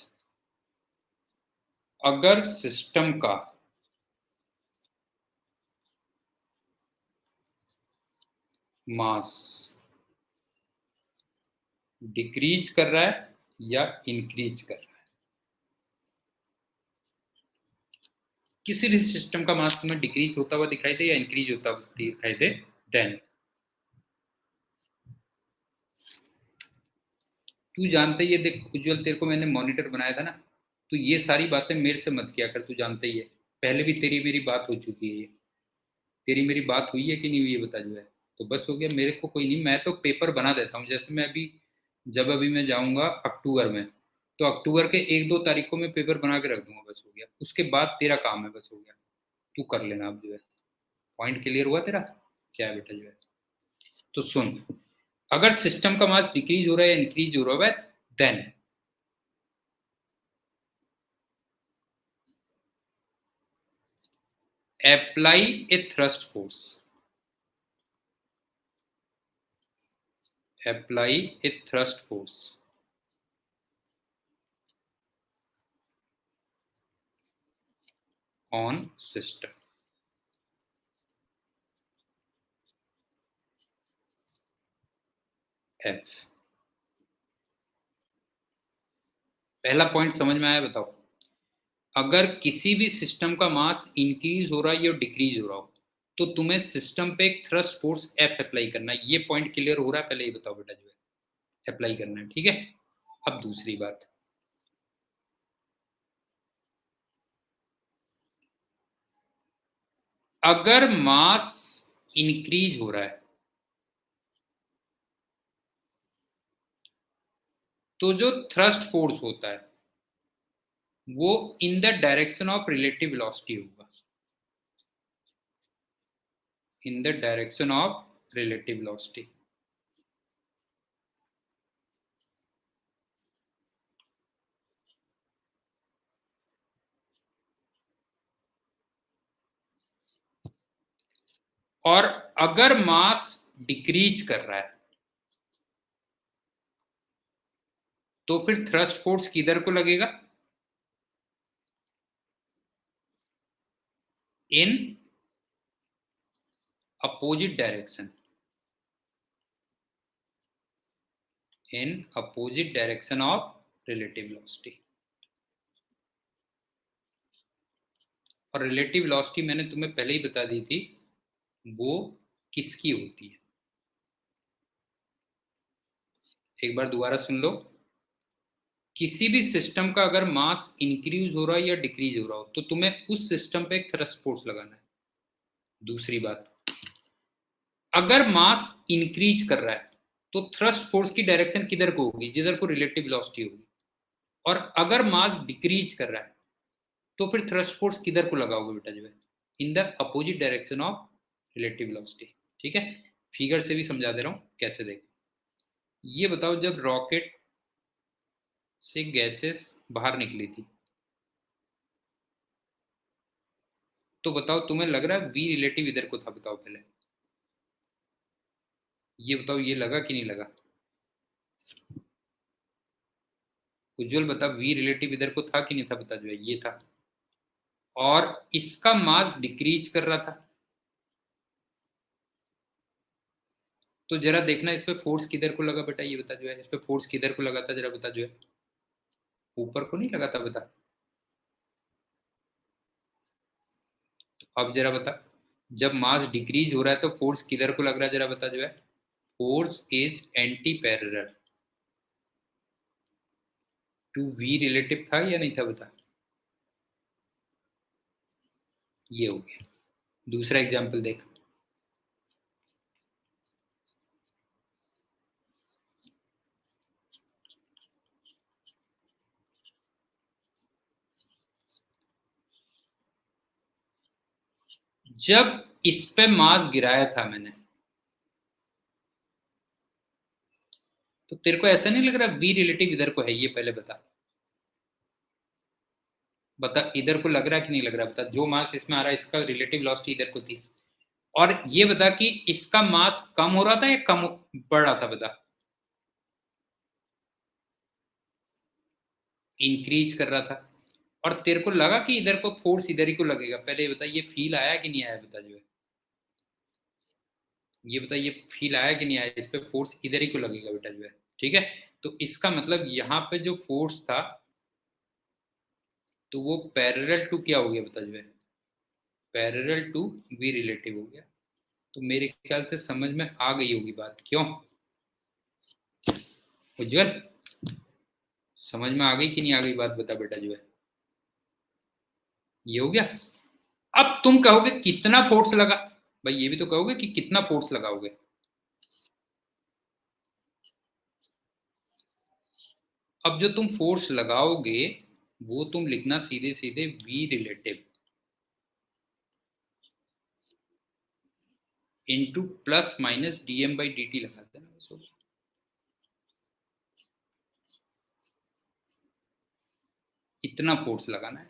अगर सिस्टम का मास डिक्रीज कर रहा है या इंक्रीज कर रहा है, किसी भी सिस्टम का मास तुम्हें डिक्रीज होता हुआ दिखाई दे या इंक्रीज होता हुआ दिखाई दे, देन तू जानते ही है, देख उज्जवल तेरे को मैंने मॉनिटर बनाया था ना, तो ये सारी बातें मेरे से मत किया कर, तू जानते ही है, पहले भी तेरी मेरी बात हो चुकी है ये। तेरी मेरी बात हुई है कि नहीं हुई है बता जो है। तो बस हो गया, मेरे को कोई नहीं, मैं तो पेपर बना देता हूँ। जैसे मैं अभी जब अभी मैं जाऊंगा अक्टूबर में, तो अक्टूबर के 1-2 तारीख को मैं पेपर बना के रख दूंगा, बस हो गया। उसके बाद तेरा काम है, बस हो गया, तू कर लेना अब जो है। पॉइंट क्लियर हुआ तेरा? क्या है बेटा जो है। तो सुन, अगर सिस्टम का मास डिक्रीज हो रहा है या इंक्रीज हो रहा है, then apply a thrust force, apply a thrust force on system। F। पहला पॉइंट समझ में आया? बताओ, अगर किसी भी सिस्टम का मास इंक्रीज हो रहा है या डिक्रीज हो रहा हो, तो तुम्हें सिस्टम पे एक थ्रस्ट फोर्स F अप्लाई करना है। ये पॉइंट क्लियर हो रहा है? पहले ये बताओ बेटा जो है, अप्लाई करना है, ठीक है। अब दूसरी बात, अगर मास इंक्रीज हो रहा है तो जो थ्रस्ट फोर्स होता है वो in the direction of relative velocity होगा, in the direction of relative velocity. और अगर मास डिक्रीज कर रहा है तो फिर थ्रस्ट फोर्स किधर को लगेगा? In opposite direction, in opposite direction of relative velocity. और रिलेटिव वेलोसिटी मैंने तुम्हें पहले ही बता दी थी, वो किसकी होती है? एक बार दोबारा सुन लो, किसी भी सिस्टम का अगर मास इंक्रीज हो रहा है या डिक्रीज हो रहा हो तो तुम्हें उस सिस्टम पे एक थ्रस्ट फोर्स लगाना है। दूसरी बात, अगर मास इंक्रीज कर रहा है तो थ्रस्ट फोर्स की डायरेक्शन किधर को होगी? जिधर को रिलेटिव वेलोसिटी होगी। और अगर मास डिक्रीज कर रहा है तो फिर थ्रस्ट फोर्स किधर को लगाओगे बेटा जो है? In the opposite direction of relative velocity, ठीक है। फिगर से भी समझा दे रहा हूं कैसे। देख, ये बताओ, जब रॉकेट से गैसेस बाहर निकली थी तो बताओ, तुम्हें लग रहा है वी रिलेटिव इधर को था? बताओ पहले, ये बताओ, ये लगा कि नहीं लगा? उज्जवल बता, वी रिलेटिव इधर को था कि नहीं था? बता जो है, ये था। और इसका मास डिक्रीज कर रहा था, तो जरा देखना इस पे फोर्स किधर को लगा बेटा, ये बता जो है, इस पे फोर्स किधर को लगा था? जरा बता जो है, ऊपर को नहीं लगा था? बता। अब जरा बता, जब मास डिक्रीज हो रहा है तो फोर्स किधर को लग रहा है? जरा बता जो है। Force is anti parallel to v relative, था या नहीं था? बता। ये हो गया। दूसरा एग्जांपल देख, जब इस पे मास गिराया था मैंने, तो तेरे को ऐसा नहीं लग रहा वी रिलेटिव इधर को है? ये पहले बता, बता इधर को लग रहा है कि नहीं लग रहा? बता, जो मास इसमें आ रहा है इसका रिलेटिव वेलोसिटी इधर को थी। और ये बता कि इसका मास कम हो रहा था या कम बढ़ रहा था? बता। इंक्रीज कर रहा था। और तेरे को लगा कि इधर को फोर्स इधर ही को लगेगा? पहले ये बता, ये फील आया कि नहीं आया? बता जो है, ये बता, ये फील आया कि नहीं आया? इस पे फोर्स इधर ही को लगेगा बेटा जो है, ठीक है। तो इसका मतलब यहाँ पे जो फोर्स था तो वो पैरेलल टू क्या हो गया? बता जो है, पैरेलल टू वी रिलेटिव हो गया। तो मेरे ख्याल से समझ में आ गई होगी बात, क्यों उज्जवल? समझ में आ गई कि नहीं आ गई बात? बता बेटा जो है, ये हो गया। अब तुम कहोगे कितना फोर्स लगा, भाई ये भी तो कहोगे कि कितना फोर्स लगाओगे। अब जो तुम फोर्स लगाओगे वो तुम लिखना सीधे सीधे V relative into plus minus dm/dt लगा देना बस। इतना फोर्स लगाना है।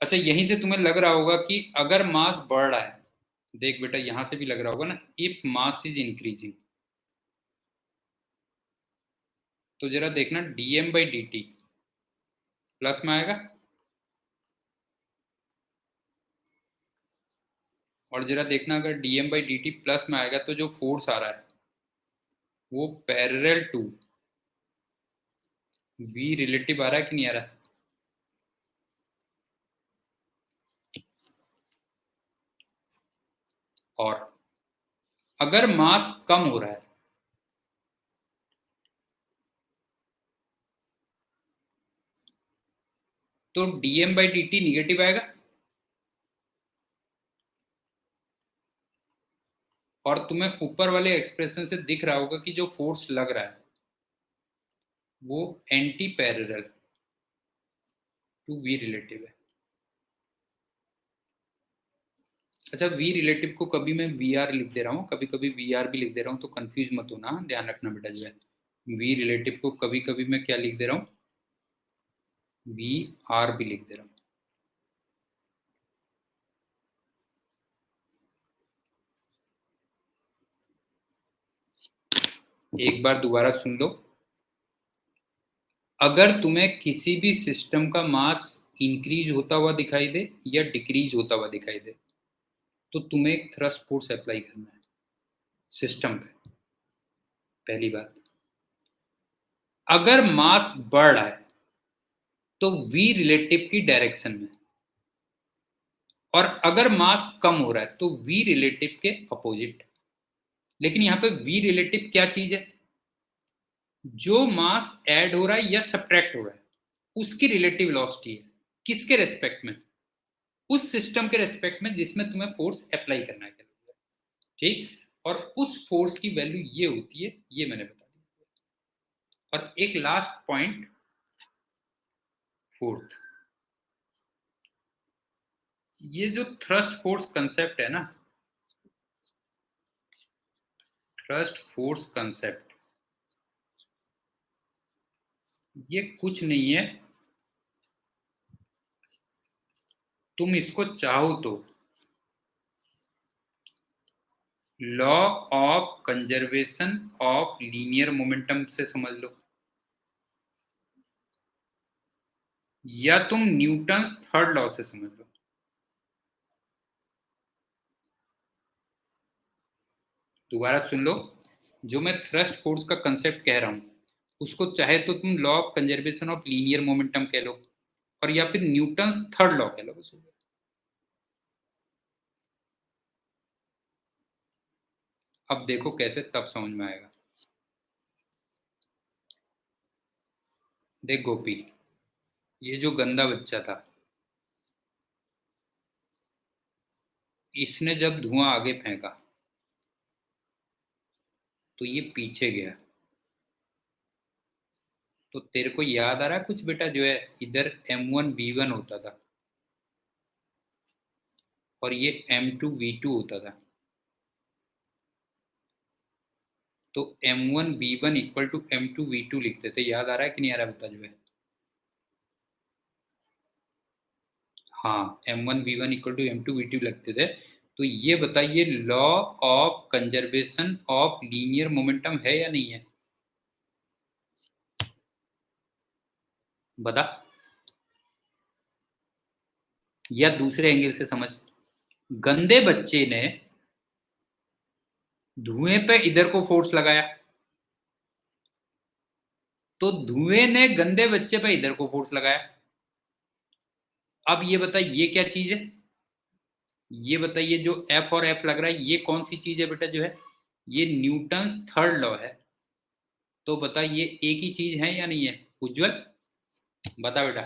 अच्छा यहीं से तुम्हें लग रहा होगा कि अगर मास बढ़ रहा है, देख बेटा यहां से भी लग रहा होगा ना, इफ मास इज इंक्रीजिंग, तो जरा देखना dm/dt प्लस में आएगा, और जरा देखना अगर dm/dt प्लस में आएगा तो जो फोर्स आ रहा है वो पैरेलल टू V रिलेटिव आ रहा है कि नहीं आ रहा है। और अगर मास कम हो रहा है तो dm/dt निगेटिव आएगा, और तुम्हें ऊपर वाले एक्सप्रेशन से दिख रहा होगा कि जो फोर्स लग रहा है वो anti parallel to V relative है। अच्छा V रिलेटिव को कभी मैं VR लिख दे रहा हूँ, कभी कभी VR भी लिख दे रहा हूँ, तो कंफ्यूज मत होना, ध्यान रखना बेटा जो है V रिलेटिव को कभी कभी मैं क्या लिख दे रहा हूँ, VR भी लिख दे रहा हूँ। एक बार दोबारा सुन लो, अगर तुम्हें किसी भी सिस्टम का मास इंक्रीज होता हुआ दिखाई दे या डिक्रीज होता हुआ दिखाई दे तो तुम्हें एक थ्रस्ट फोर्स अप्लाई करना है सिस्टम पे। पहली बात, अगर मास बढ़ रहा है तो V रिलेटिव की डायरेक्शन में, और अगर मास कम हो रहा है तो V रिलेटिव के अपोजिट। लेकिन यहां पे V रिलेटिव क्या चीज है, जो मास ऐड हो रहा है या सब्ट्रैक्ट हो रहा है उसकी रिलेटिव वेलोसिटी है। किसके रेस्पेक्ट में, उस सिस्टम के रेस्पेक्ट में जिसमें तुम्हें फोर्स अप्लाई करना है। ठीक, और उस फोर्स की वैल्यू ये होती है, ये मैंने बता दिया। और एक लास्ट पॉइंट, फोर्थ, ये जो थ्रस्ट फोर्स कंसेप्ट है ना, थ्रस्ट फोर्स कंसेप्ट ये कुछ नहीं है, तुम इसको चाहो तो law of conservation of linear momentum से समझ लो, या तुम न्यूटन थर्ड लॉ से समझ लो। दोबारा सुन लो, जो मैं थ्रस्ट फोर्स का कंसेप्ट कह रहा हूं उसको चाहे तो तुम law of conservation of linear momentum कह लो, और या फिर न्यूटन थर्ड लॉ कह लो बस। अब देखो कैसे तब समझ में आएगा। देख गोपी, ये जो गंदा बच्चा था इसने जब धुआं आगे फेंका तो ये पीछे गया, तो तेरे को याद आ रहा है कुछ बेटा जो है, इधर M1V1 होता था और ये M2V2 होता था, तो M1V1 इक्वल टू M2V2 लिखते थे, याद आ रहा है कि नहीं आ रहा बता जो है। हाँ M1V1 इक्वल टू M2V2 लगते थे। तो ये बताइए law of conservation of linear momentum है या नहीं है, बता, या दूसरे एंगल से समझ। गंदे बच्चे ने धुएं पे इधर को फोर्स लगाया, तो धुएं ने गंदे बच्चे पे इधर को फोर्स लगाया। अब ये बताइए ये क्या चीज है, ये बताइए जो F और F लग रहा है ये कौन सी चीज है बेटा जो है, ये न्यूटन थर्ड लॉ है। तो बता ये एक ही चीज है या नहीं है उज्जवल, बता बेटा।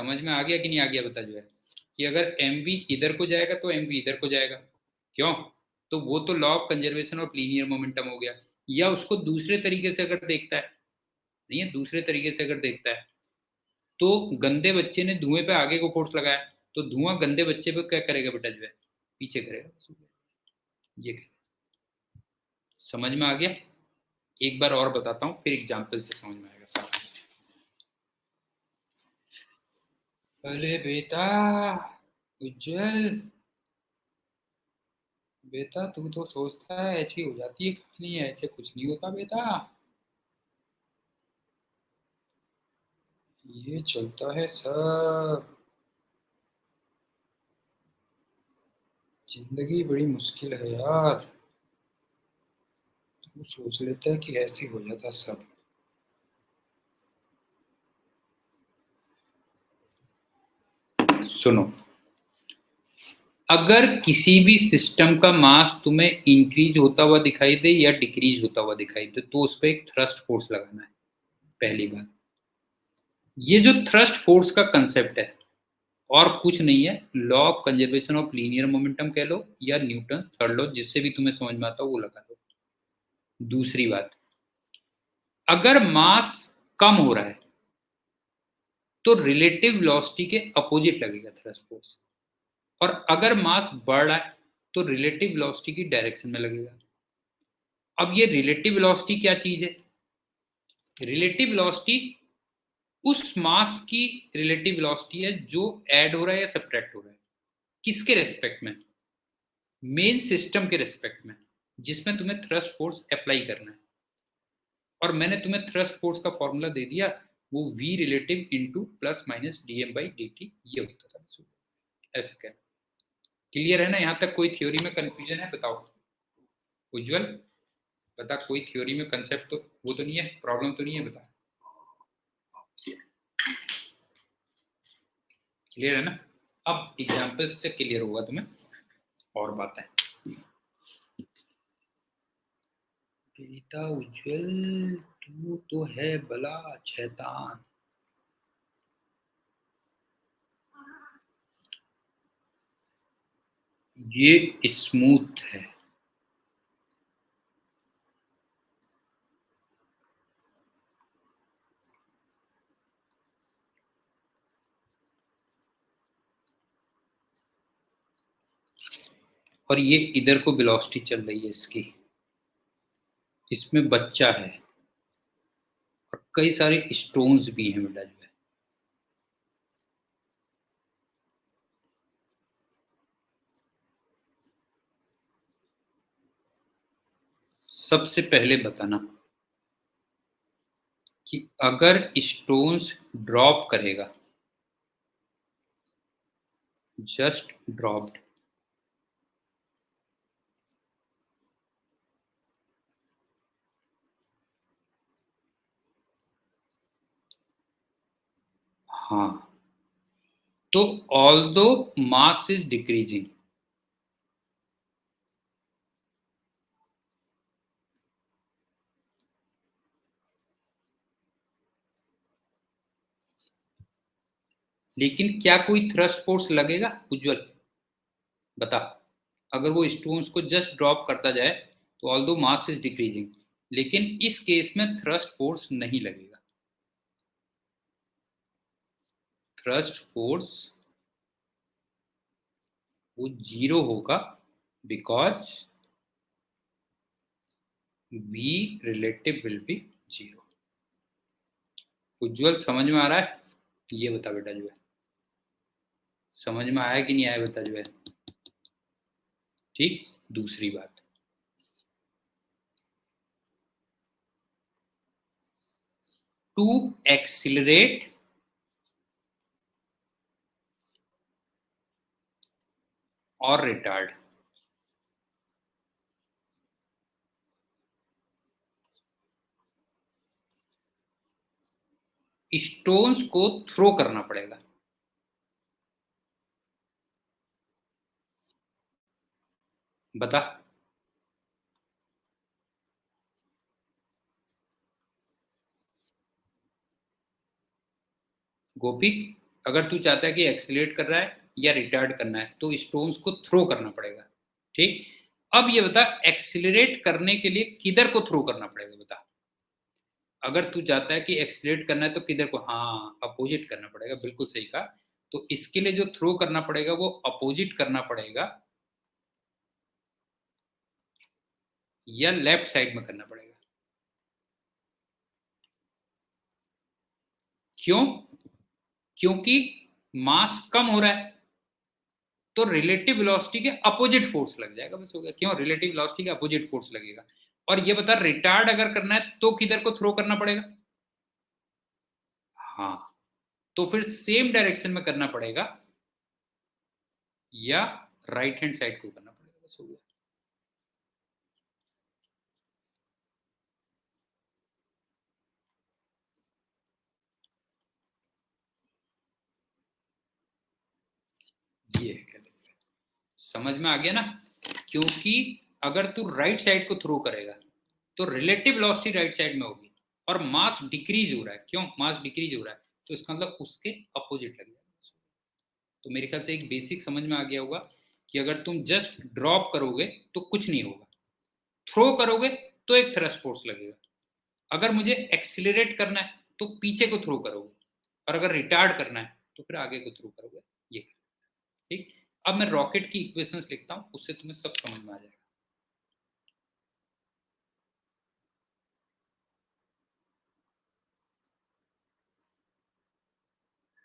समझ में आ गया कि नहीं आ गया बता जो है कि अगर mv इधर को जाएगा तो mv इधर को जाएगा, क्यों? तो वो तो law of conservation of linear momentum हो गया। या उसको दूसरे तरीके से अगर देखता है, नहीं है, दूसरे तरीके से अगर देखता है तो गंदे बच्चे ने धुएं पे आगे को फोर्स लगाया, तो धुआं गंदे बच्चे पे क्या करेगा बेटा जो है, पीछे करेगा। ये समझ में आ गया? एक बार और बताता हूँ, फिर एग्जाम्पल से समझ में आएगा सारा। अरे बेटा उज्जवल, बेटा तू तो सोचता है ऐसी हो जाती है कहानी, है ऐसे कुछ नहीं होता बेटा, ये चलता है सब। जिंदगी बड़ी मुश्किल है यार, तू सोच लेता है कि ऐसे हो जाता सब। सुनो, अगर किसी भी सिस्टम का मास तुम्हें इंक्रीज होता हुआ दिखाई दे या डिक्रीज होता हुआ दिखाई दे तो उस पर एक थ्रस्ट फोर्स लगाना है, पहली बात। ये जो थ्रस्ट फोर्स का कंसेप्ट है और कुछ नहीं है, law of conservation of linear momentum कह लो या न्यूटन थर्ड लॉ, जिससे भी तुम्हें समझ में आता हो वो लगा लो। दूसरी बात, अगर मास कम हो रहा है तो रिलेटिव वेलोसिटी के अपोजिट लगेगा थ्रस्ट फोर्स, और अगर मास बढ़ रहा है तो रिलेटिव वेलोसिटी की डायरेक्शन में लगेगा। अब ये रिलेटिव वेलोसिटी क्या चीज है? रिलेटिव वेलोसिटी उस मास की रिलेटिव वेलोसिटी है जो ऐड हो रहा है या सब्ट्रैक्ट हो रहा है, किसके रेस्पेक्ट में? मेन सिस्टम के रेस्पेक्ट में, जिसमें तुम्हें थ्रस्ट फोर्स अप्लाई करना है। और मैंने तुम्हें थ्रस्ट फोर्स का फॉर्मूला दे दिया, वो v relative into plus minus dm by dt ये होता था। ऐसा क्या, क्लियर है ना? यहाँ तक कोई थ्योरी में कंफ्यूजन है? बताओ उज्जवल, बता, कोई थ्योरी में कंसेप्ट तो वो तो नहीं है, प्रॉब्लम तो नहीं है? बता, क्लियर है ना? अब एग्जाम्पल्स से क्लियर होगा तुम्हें और बातें। बेटा उज्जवल तू तो है भला शैतान। ये स्मूथ है, और ये इधर को वेलोसिटी चल रही है इसकी, इसमें बच्चा है और कई सारे स्टोन्स भी हैं बेटा जो है। सबसे पहले बताना कि अगर स्टोन्स ड्रॉप करेगा, जस्ट ड्रॉप्ड, हाँ, तो ऑल्दो मास इज डिक्रीजिंग, लेकिन क्या कोई थ्रस्ट फोर्स लगेगा उज्जवल? बता, अगर वो स्टोन्स को जस्ट ड्रॉप करता जाए तो ऑल्दो मास इज डिक्रीजिंग, लेकिन इस केस में थ्रस्ट फोर्स नहीं लगेगा। थ्रस्ट फोर्स वो जीरो होगा, because v relative will be zero. Ujjwal समझ में आ रहा है? ये बता बेटा जो है, समझ में आया कि नहीं आया बता जो है। ठीक, दूसरी बात, टू एक्सिलरेट और रिटार्ड, स्टोन्स को थ्रो करना पड़ेगा। बता गोपी, अगर तू चाहता है कि एक्सीलरेट कर रहा है या रिटार्ड करना है तो स्टोन्स को थ्रो करना पड़ेगा। ठीक, अब ये बता एक्सीलरेट करने के लिए किधर को थ्रो करना पड़ेगा बता। अगर तू चाहता है कि एक्सीलरेट करना है तो किधर को, हाँ अपोजिट करना पड़ेगा, बिल्कुल सही कहा। तो इसके लिए जो थ्रो करना पड़ेगा वो अपोजिट करना पड़ेगा या लेफ्ट साइड में करना पड़ेगा। क्यों? क्योंकि मास कम हो रहा है तो रिलेटिव वेलोसिटी के अपोजिट फोर्स लग जाएगा, बस हो गया। क्यों? रिलेटिव वेलोसिटी के अपोजिट फोर्स लगेगा। और ये बता रिटार्ड अगर करना है तो किधर को थ्रो करना पड़ेगा? हाँ, तो फिर सेम डायरेक्शन में करना पड़ेगा या राइट हैंड साइड को करना पड़ेगा, बस हो गया। ये है, समझ में आ गया ना? क्योंकि अगर तू राइट साइड को थ्रो करेगा तो रिलेटिव वेलोसिटी राइट साइड में होगी और मास डिक्रीज हो रहा है। क्यों मास डिक्रीज हो रहा है? तो इसका मतलब उसके अपोजिट लग जाएगा। तो मेरे ख्याल से एक बेसिक समझ में आ गया होगा कि अगर तुम जस्ट ड्रॉप करोगे तो कुछ नहीं होगा, थ्रो करोगे तो एक थ्रस्ट फोर्स लगेगा। अगर मुझे एक्सिलरेट करना है तो पीछे को थ्रो करोगे, और अगर रिटार्ड करना है तो फिर आगे को थ्रो करोगे। ये ठीक। अब मैं रॉकेट की इक्वेशंस लिखता हूं, उससे तुम्हें सब समझ में आ जाएगा।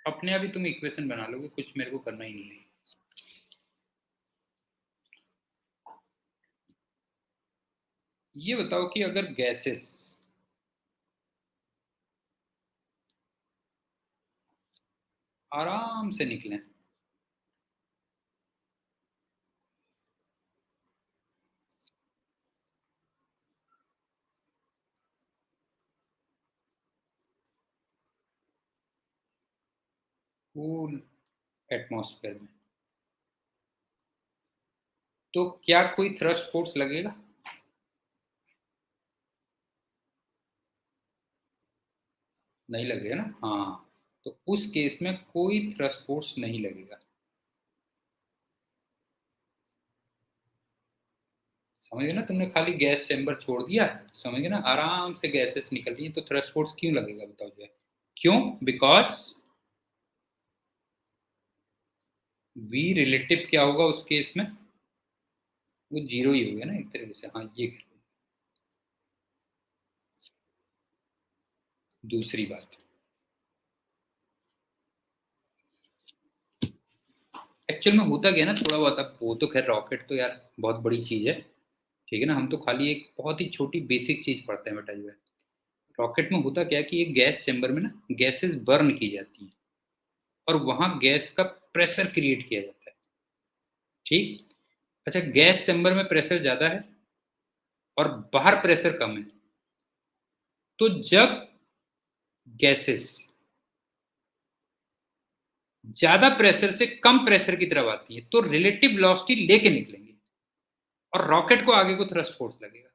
अपने आप ही तुम इक्वेशन बना लोगे, कुछ मेरे को करना ही नहीं है। ये बताओ कि अगर गैसेस आराम से निकलें, कूल एटमॉस्फेयर में, तो क्या कोई थ्रस्ट फोर्स लगेगा? नहीं लगेगा ना, हाँ। तो उस केस में कोई थ्रस्ट फोर्स नहीं लगेगा। समझ गए ना? तुमने खाली गैस चैम्बर छोड़ दिया, समझ गए ना, आराम से गैसेस निकल रही है, तो थ्रस्ट फोर्स क्यों लगेगा बताओ जो है? क्यों? बिकॉज वी रिलेटिव क्या होगा उस केस में? वो जीरो ही हो गया ना एक तरीके से। हाँ ये दूसरी बात। एक्चुअल में होता क्या है ना, थोड़ा बहुत, अब वो तो खैर रॉकेट तो यार बहुत बड़ी चीज है, ठीक है ना, हम तो खाली एक बहुत ही छोटी बेसिक चीज पढ़ते हैं बेटा जो है। रॉकेट में होता क्या है कि एक गैस चैम्बर में ना गैसेस बर्न की जाती है और वहां गैस का प्रेशर क्रिएट किया जाता है। ठीक। अच्छा, गैस चैम्बर में प्रेशर ज्यादा है और बाहर प्रेशर कम है, तो जब गैसेस ज्यादा प्रेशर से कम प्रेशर की तरफ आती है तो रिलेटिव वेलोसिटी लेके निकलेंगे और रॉकेट को आगे को थ्रस्ट फोर्स लगेगा।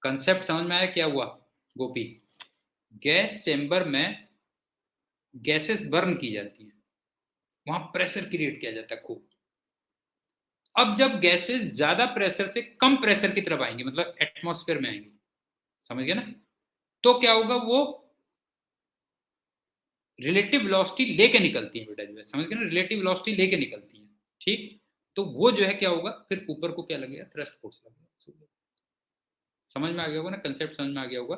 कंसेप्ट समझ में आया क्या हुआ गोपी? गैस चेंबर में गैसेस बर्न की जाती है, वहां प्रेशर क्रिएट किया जाता है खूब। अब जब गैसेस ज्यादा प्रेशर से कम प्रेशर की तरफ आएंगे, मतलब एटमॉस्फेयर में आएंगे, समझ गए ना, तो क्या होगा? वो रिलेटिव वेलोसिटी लेके निकलती है बेटा जो है, समझ गए ना, रिलेटिव वेलोसिटी लेके निकलती है। ठीक। तो वो जो है क्या होगा, फिर ऊपर को क्या लगेगा? थ्रस्ट फोर्स लगेगा। समझ में आ गया होगा ना, कंसेप्ट समझ में आ गया होगा।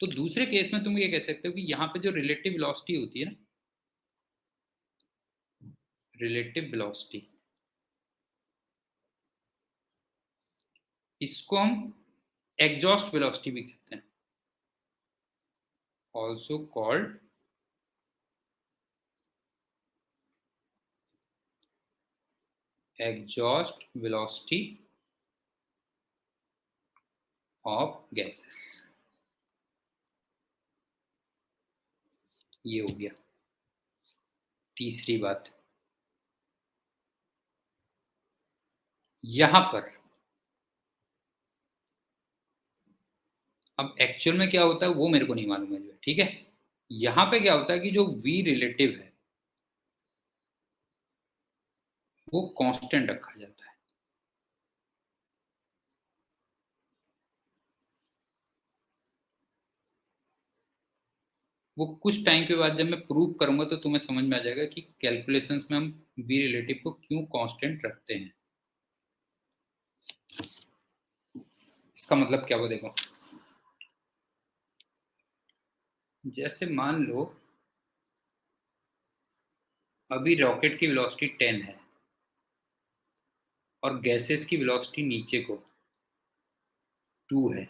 तो दूसरे केस में तुम ये कह सकते हो कि यहाँ पे जो रिलेटिव वेलोसिटी होती है ना, रिलेटिव वेलोसिटी, इसको हम एग्जॉस्ट वेलोसिटी भी कहते हैं, also called exhaust velocity of gases. ये हो गया तीसरी बात। यहां पर अब एक्चुअल में क्या होता है वो मेरे को नहीं मालूम है जो है, ठीक है। यहां पे क्या होता है कि जो वी रिलेटिव है वो कांस्टेंट रखा जाता है। वो कुछ टाइम के बाद जब मैं प्रूव करूंगा तो तुम्हें समझ में आ जाएगा कि कैलकुलेशंस में हम वी रिलेटिव को क्यों कांस्टेंट रखते हैं। इसका मतलब क्या हुआ देखो, जैसे मान लो अभी रॉकेट की वेलोसिटी 10 है और गैसेस की वेलोसिटी नीचे को 2 है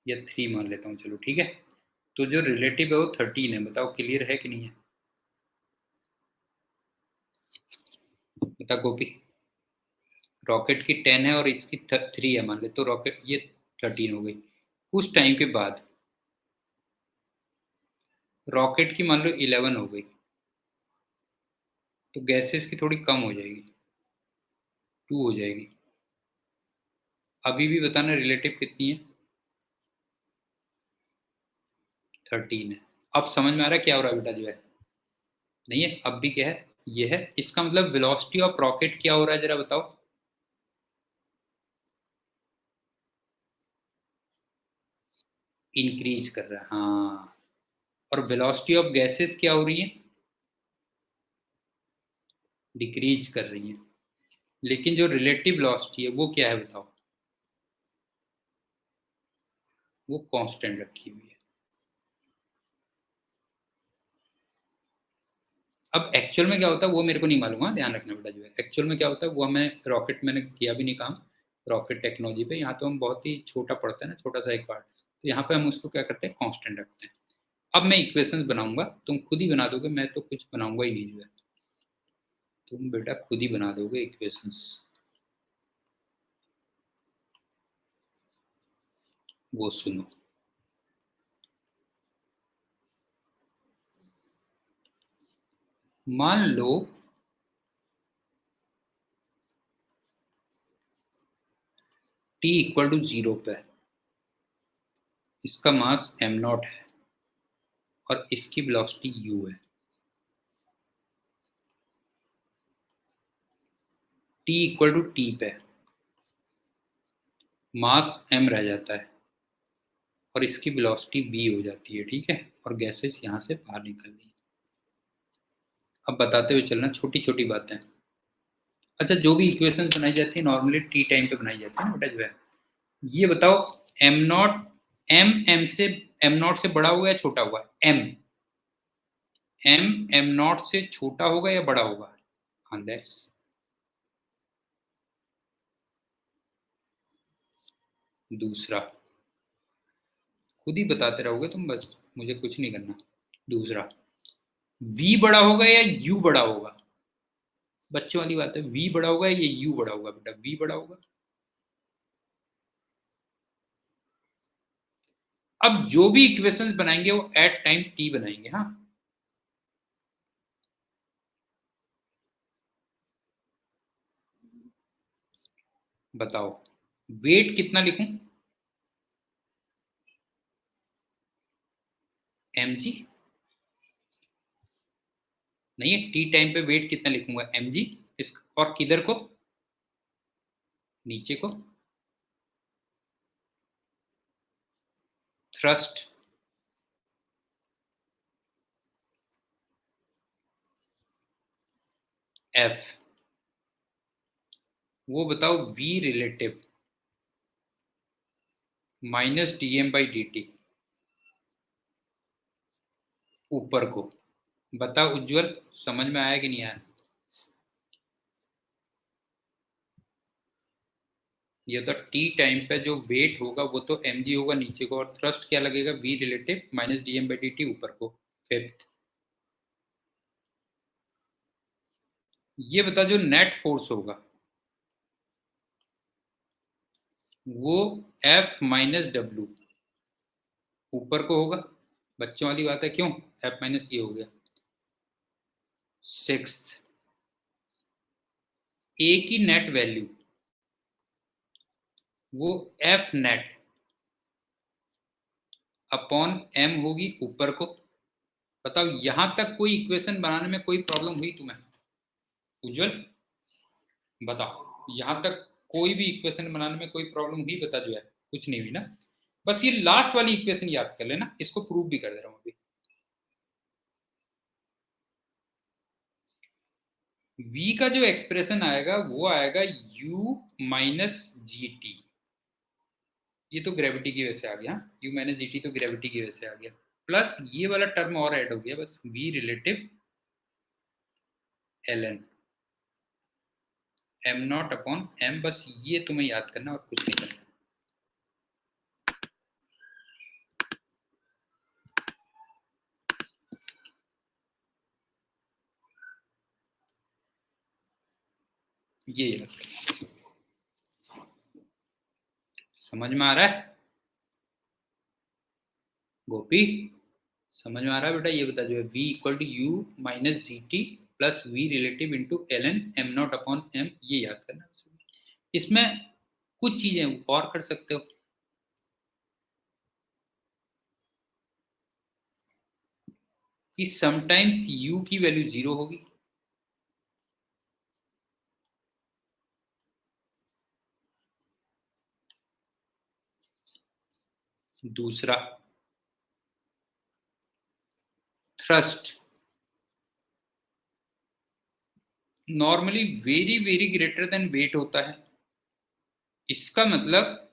या 3 मान लेता हूँ, चलो ठीक है। तो जो रिलेटिव है वो 13 है। बताओ क्लियर है कि नहीं है? बता गोपी। रॉकेट की 10 है और इसकी 3 है मान ले, तो रॉकेट ये 13 हो गई। कुछ टाइम के बाद रॉकेट की मान लो 11 हो गई, तो गैसेस की थोड़ी कम हो जाएगी, 2 हो जाएगी। अभी भी बताना रिलेटिव कितनी है? 13 है। अब समझ में आ रहा है क्या हो रहा है बेटा जो है? नहीं है अब भी क्या है? ये है। इसका मतलब वेलोसिटी ऑफ रॉकेट क्या हो रहा है जरा बताओ। इंक्रीज कर रहा है, हाँ। और वेलोसिटी ऑफ गैसेस क्या हो रही है? डिक्रीज कर रही है। लेकिन जो रिलेटिव वेलोसिटी है वो क्या है बताओ? वो कांस्टेंट रखी हुई है। अब एक्चुअल में क्या होता है वो मेरे को नहीं मालूम, हाँ ध्यान रखना बेटा जो है। एक्चुअल में क्या होता है वो हमें रॉकेट मैंने किया भी नहीं काम रॉकेट टेक्नोलॉजी पे। यहाँ तो हम बहुत ही छोटा पढ़ते हैं ना, छोटा सा एक पार्ट। तो यहाँ पे हम उसको क्या करते हैं, कांस्टेंट रखते हैं। अब मैं इक्वेशंस बनाऊंगा, तुम खुद ही बना दोगे, मैं तो कुछ बनाऊंगा ही नहीं जो है। तुम बेटा खुद ही बना दोगे इक्वेशंस। वो सुनो, मान लो t इक्वल टू 0 पे इसका मास m0 है और इसकी वेलोसिटी u है। t इक्वल टू t पे मास m रह जाता है और इसकी वेलोसिटी v हो जाती है, ठीक है। और गैसेस यहाँ से बाहर निकल रही है। अब बताते हुए चलना, छोटी छोटी बातें। अच्छा, जो भी इक्वेशंस बनाई जाती है नॉर्मली टी टाइम पे बनाई जाती है ना बेटा जो है। ये बताओ एम नॉट एम नॉट से बड़ा होगा या छोटा होगा? एम एम एम नॉट से छोटा होगा या बड़ा होगा? अनलेस दूसरा, खुद ही बताते रहोगे तुम, बस मुझे कुछ नहीं करना। दूसरा, v बड़ा होगा या u बड़ा होगा? बच्चों वाली बात है, v बड़ा होगा या u बड़ा होगा? बेटा v बड़ा होगा। अब जो भी इक्वेशंस बनाएंगे वो एट टाइम t बनाएंगे, हाँ। बताओ वेट कितना लिखूं? mg नहीं है, टी टाइम पे वेट कितना लिखूंगा? mg। इस और किधर को? नीचे को। Thrust f। वो बताओ v रिलेटिव माइनस dm/dt ऊपर को। बताओ उज्जवल, समझ में आया कि नहीं आया? ये तो टी टाइम पे जो वेट होगा वो तो mg होगा नीचे को, और थ्रस्ट क्या लगेगा? v रिलेटिव माइनस dm/dt ऊपर को। फिफ्थ, ये बता जो नेट फोर्स होगा वो f माइनस डब्ल्यू ऊपर को होगा। बच्चों वाली बात है, क्यों? f माइनस ये हो गया। सिक्स्थ, ए की नेट वैल्यू वो एफ नेट अपॉन एम होगी ऊपर को। बताओ यहां तक कोई इक्वेशन बनाने में कोई प्रॉब्लम हुई तुम्हें? उज्जवल बताओ, यहां तक कोई भी इक्वेशन बनाने में कोई प्रॉब्लम हुई? बता जो है, कुछ नहीं हुई ना। बस ये लास्ट वाली इक्वेशन याद कर लेना, इसको प्रूव भी कर दे रहा हूं अभी। v का जो एक्सप्रेशन आएगा वो आएगा u माइनस जी टी। ये तो ग्रेविटी की वजह से आ गया, u माइनस जी टी तो ग्रेविटी की वजह से आ गया, प्लस ये वाला टर्म और ऐड हो गया, बस v relative ln m not upon m। बस ये तुम्हें याद करना और कुछ नहीं करना। ये याद करना। समझ में आ रहा है गोपी? समझ में आ रहा है बेटा? ये बता जो है v equal to u minus g t plus v relative into l n m naught upon m, ये याद करना। इसमें कुछ चीजें और कर सकते हो कि समटाइम्स u की वैल्यू 0 होगी, दूसरा thrust normally very very greater than weight होता है। इसका मतलब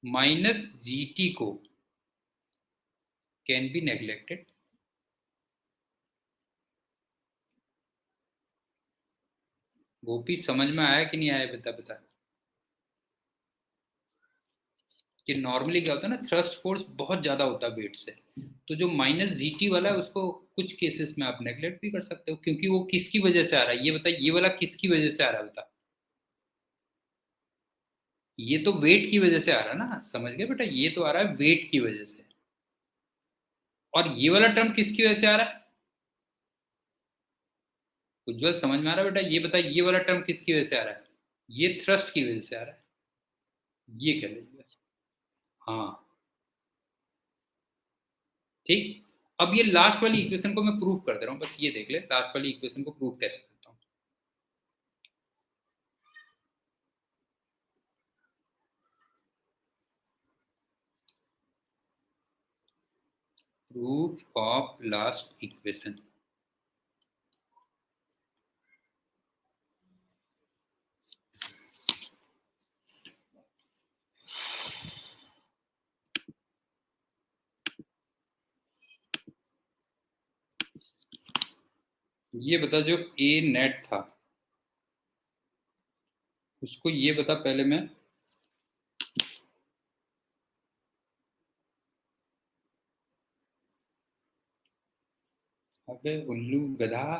माइनस जी टी को कैन बी नेग्लेक्टेड। गोपी समझ में आया कि नहीं आया? बता बता कि नॉर्मली क्या होता है ना, थ्रस्ट फोर्स बहुत ज्यादा होता है वेट से, तो जो माइनस जीटी वाला है उसको कुछ केसेस में आप नेग्लेक्ट भी कर सकते हो, क्योंकि वो किसकी वजह से आ रहा है ये बता, ये वाला किसकी वजह से आ रहा है बता? ये तो वेट की वजह से आ रहा है ना, समझ गए बेटा? ये तो आ रहा है वेट की वजह से। और ये वाला टर्म किसकी वजह से आ रहा है? उज्जवल समझ में आ रहा है बेटा? ये बता, ये वाला टर्म किसकी वजह से आ रहा है? ये थ्रस्ट की वजह से आ रहा है, ये कह लीजिए। हाँ ठीक। अब ये लास्ट वाली इक्वेशन को मैं प्रूव कर दे रहा हूँ, बस ये देख ले लास्ट वाली इक्वेशन को प्रूव कैसे करता हूँ। Proof of last equation. ये बता, जो ए नेट था उसको ये बता पहले मैं। अबे उल्लू गधा,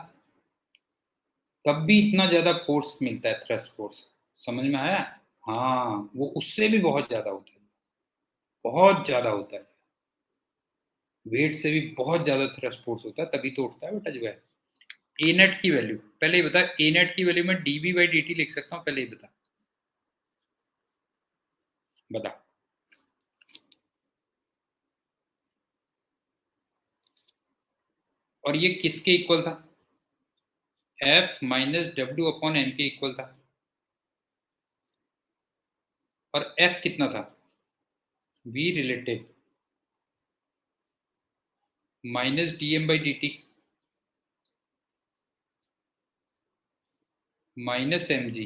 तब भी इतना ज्यादा फोर्स मिलता है थ्रस्ट फोर्स, समझ में आया? हाँ वो उससे भी बहुत ज्यादा होता है, बहुत ज्यादा होता है, वेट से भी बहुत ज्यादा थ्रस्ट फोर्स होता है, तभी तो उठता है बेटा जो है। ए नेट की वैल्यू पहले ही बता, ए नेट की वैल्यू मैं डीवी बाई डी टी लिख सकता हूँ, पहले ही बता बता। और ये किसके इक्वल था? एफ माइनस डब्ल्यू अपॉन एम के इक्वल था। और एफ कितना था? V relative minus d m by d t minus m g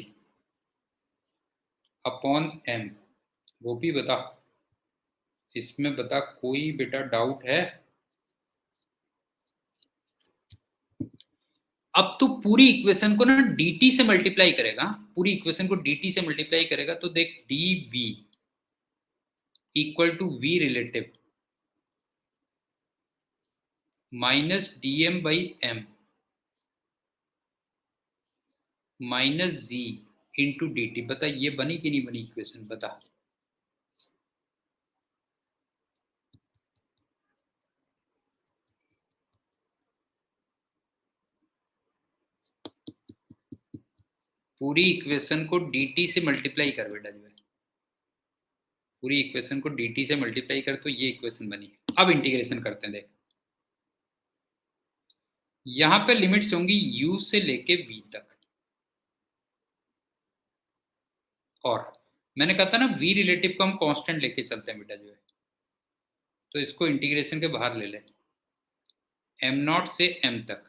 upon m. वो भी बता, इसमें बता कोई बेटा डाउट है? अब तू पूरी इक्वेशन को ना dt से मल्टीप्लाई करेगा, पूरी इक्वेशन को dt से मल्टीप्लाई करेगा तो देख dv equal to v relative minus dm by m minus z into d t. बता ये बनी कि नहीं बनी इक्वेशन? बता। पूरी इक्वेशन को dt से मल्टीप्लाई कर बेटा जो है, पूरी इक्वेशन को dt से मल्टीप्लाई कर तो ये इक्वेशन बनी। अब इंटीग्रेशन करते हैं देख। यहां पे लिमिट्स होंगी u से लेके v तक। और मैंने कहा था ना v रिलेटिव को हम कांस्टेंट लेके चलते हैं बेटा जो है, तो इसको इंटीग्रेशन के बाहर ले ले, m0 से m तक।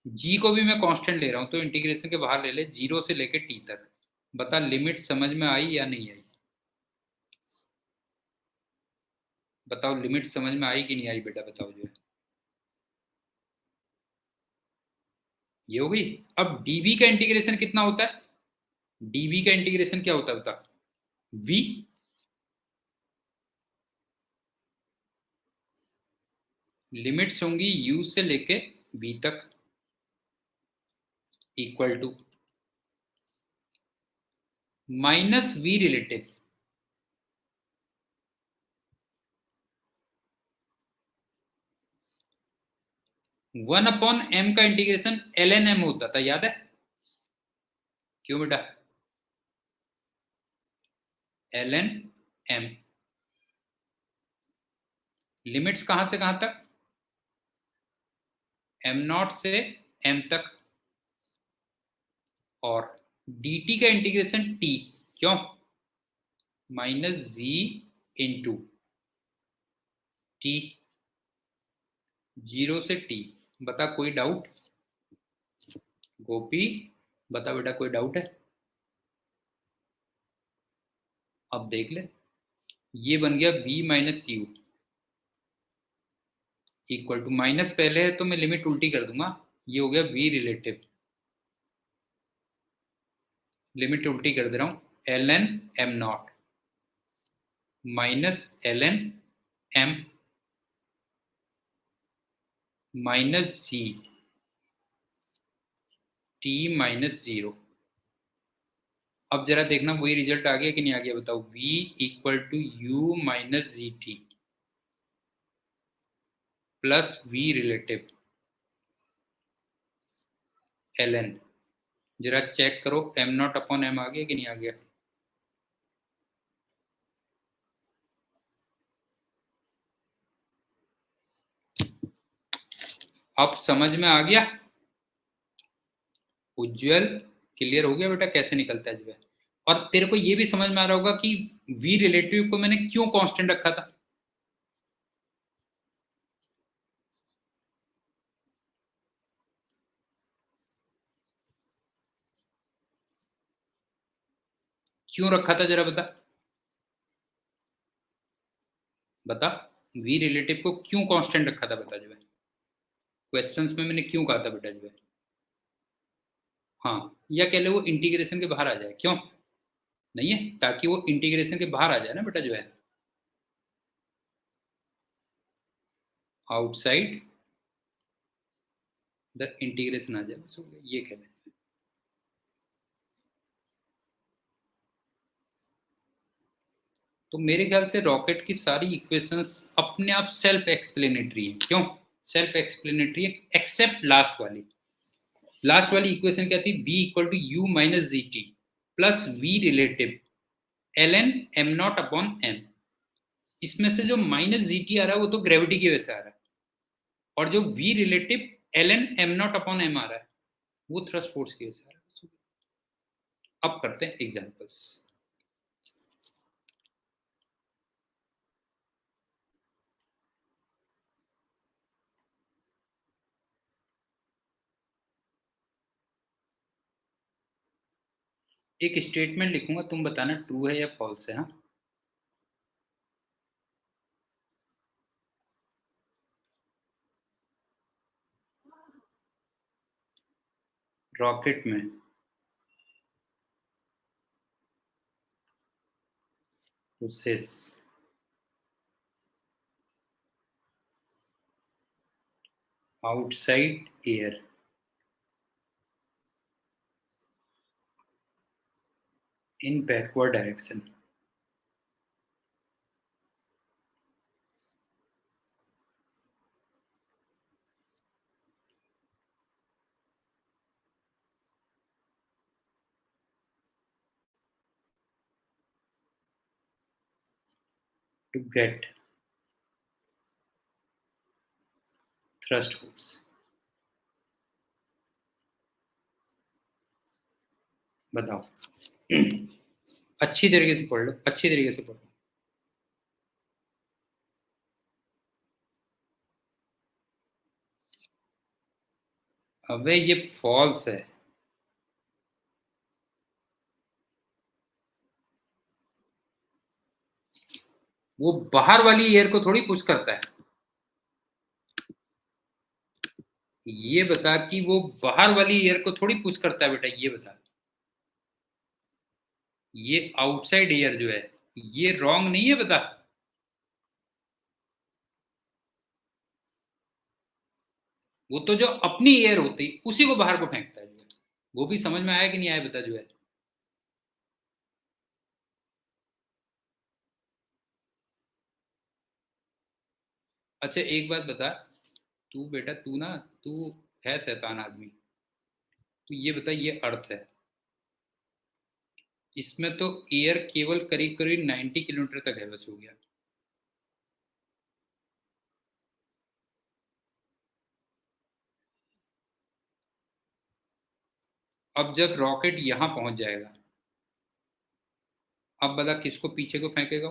g को भी मैं कांस्टेंट ले रहा हूं, तो इंटीग्रेशन के बाहर ले ले, 0 से लेके t तक। बता लिमिट समझ में आई या नहीं आई? बताओ लिमिट समझ में आई कि नहीं आई बेटा, बताओ जो है। ये हो गई। अब dv का इंटीग्रेशन कितना होता है? dv का इंटीग्रेशन क्या होता है बता? v लिमिट्स होंगी u से लेके v तक, equal to minus v relative 1/m का इंटीग्रेशन ln m होता था, याद है? क्यों बेटा? ln m। लिमिट्स कहां से कहां तक? m0 से m तक। और dt का इंटीग्रेशन t, क्यों? माइनस z इंटू टी, 0 से t। बता कोई डाउट? गोपी बता बेटा, कोई डाउट है? अब देख ले, ये बन गया v minus u equal to, minus पहले है तो मैं लिमिट उल्टी कर दूंगा, ये हो गया v रिलेटिव, लिमिट उल्टी कर दे रहा हूं, ln m0 minus ln m minus g T minus 0। अब जरा देखना वही रिजल्ट आ गया कि नहीं आ गया, बताओ। v equal to u minus g t plus v relative ln। जरा चेक करो m0 अपॉन m आ गया कि नहीं आ गया? अब समझ में आ गया? उज्जवल क्लियर हो गया बेटा कैसे निकलता है जो है। और तेरे को ये भी समझ में आ रहा होगा कि v रिलेटिव को मैंने क्यों कांस्टेंट रखा था। क्यों रखा था जरा बता, बता। v रिलेटिव को क्यों कांस्टेंट रखा था बता जो है, क्वेश्चंस में मैंने क्यों कहा था बेटा जो है। हाँ, या कह ले वो इंटीग्रेशन के बाहर आ जाए, क्यों? नहीं है, ताकि वो इंटीग्रेशन के बाहर आ जाए ना बेटा जो है, आउटसाइड द इंटीग्रेशन आ जाए, बस हो गया, ये कह ले। तो मेरे ख्याल से रॉकेट की सारी इक्वेशंस अपने आप सेल्फ एक्सप्लेनेटरी है, क्यों? सेल्फ एक्सप्लेनेटरी है, एक्सेप्ट लास्ट वाली। लास्ट वाली इक्वेशन क्या थी? v equal to u minus g t plus v relative ln m0 upon m। इसमें से जो माइनस जी टी आ रहा है वो तो ग्रेविटी की वजह से आ रहा है, और जो v relative ln m0 upon m आ रहा है वो थ्रस्ट फोर्स की वजह से आ रहा है। अब करते हैं एग्जांपल्स। एक स्टेटमेंट लिखूंगा, तुम बताना ट्रू है या फॉल्स है। हाँ, रॉकेट में process outside air in backward direction to get thrust foods. बताओ। अच्छी तरीके से पढ़ लो, अच्छी तरीके से पढ़ लो। अबे ये फॉल्स है। वो बाहर वाली एयर को थोड़ी पुश करता है। ये बता कि वो बाहर वाली एयर को थोड़ी पुश करता है बेटा, ये बता। ये आउटसाइड एयर जो है, ये रॉन्ग नहीं है, बता। वो तो जो अपनी एयर होती उसी को बाहर को फेंकता है जो है। वो भी समझ में आया कि नहीं आया बता जो है। अच्छा एक बात बता, तू बेटा तू ना, तू है शैतान आदमी। तो ये बता, ये अर्थ है, इसमें तो एयर केवल करीब करीब 90 किलोमीटर तक है, बस हो गया। अब जब रॉकेट यहां पहुंच जाएगा, अब बता किसको पीछे को फेंकेगा।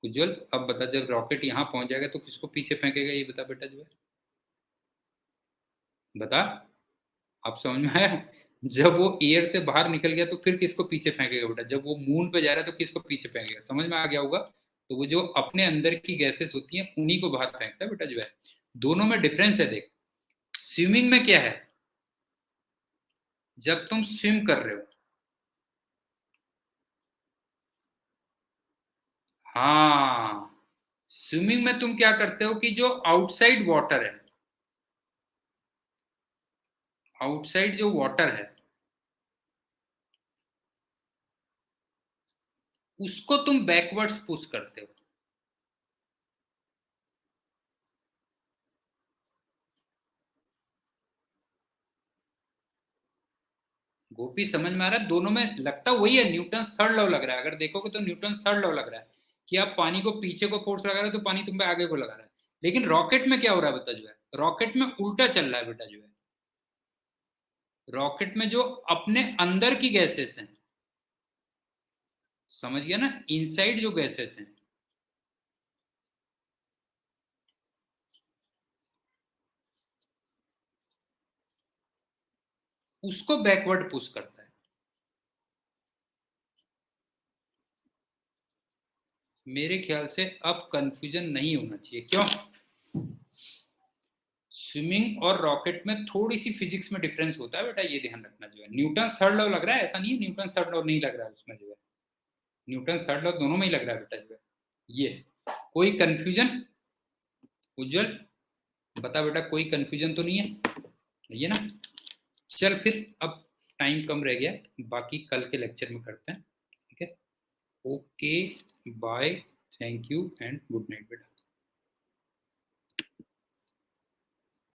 उज्जवल अब बता, जब रॉकेट यहां पहुंच जाएगा तो किसको पीछे फेंकेगा, ये बता बेटा जो है। बता। आप समझ में आया। जब वो एयर से बाहर निकल गया तो फिर किसको पीछे फेंकेगा बेटा, जब वो मून पे जा रहा है तो किसको पीछे फेंकेगा, समझ में आ गया होगा। तो वो जो अपने अंदर की गैसेस होती हैं उन्हीं को बाहर फेंकता है बेटा जो है। दोनों में डिफरेंस है देख। स्विमिंग में क्या है, जब तुम स्विम कर रहे हो, हाँ, स्विमिंग में तुम क्या करते हो कि जो आउटसाइड वाटर है, आउटसाइड जो वाटर है उसको तुम बैकवर्ड्स पुश करते हो। गोपी समझ में आ रहा है, दोनों में लगता वही है, न्यूटन थर्ड लॉ लग रहा है, अगर देखोगे तो न्यूटन थर्ड लॉ लग रहा है कि आप पानी को पीछे को फोर्स लगा रहे हो तो पानी तुम पे आगे को लगा रहा है। लेकिन रॉकेट में क्या हो रहा है बता जो है, रॉकेट में उल्टा चल रहा है बेटा जो है। रॉकेट में जो अपने अंदर की गैसेस हैं, समझ गया ना, इनसाइड जो गैसेस हैं उसको बैकवर्ड पुश करता है। मेरे ख्याल से अब कंफ्यूजन नहीं होना चाहिए, क्यों। स्विमिंग और रॉकेट में थोड़ी सी फिजिक्स में डिफरेंस होता है बेटा, ये ध्यान रखना जो है। न्यूटन थर्ड लॉ लग रहा है, ऐसा नहीं है न्यूटन थर्ड लॉ नहीं लग रहा है उसमें जो है। न्यूटन थर्ड लॉ दोनों में ही लग रहा है बेटा जो है। ये कोई कंफ्यूजन, उज्जवल बता बेटा, कोई कंफ्यूजन तो नहीं है, ये ना। चल फिर अब टाइम कम रह गया, बाकी कल के लेक्चर में करते हैं, ठीक है। Okay, bye, thank you and good night बेटा।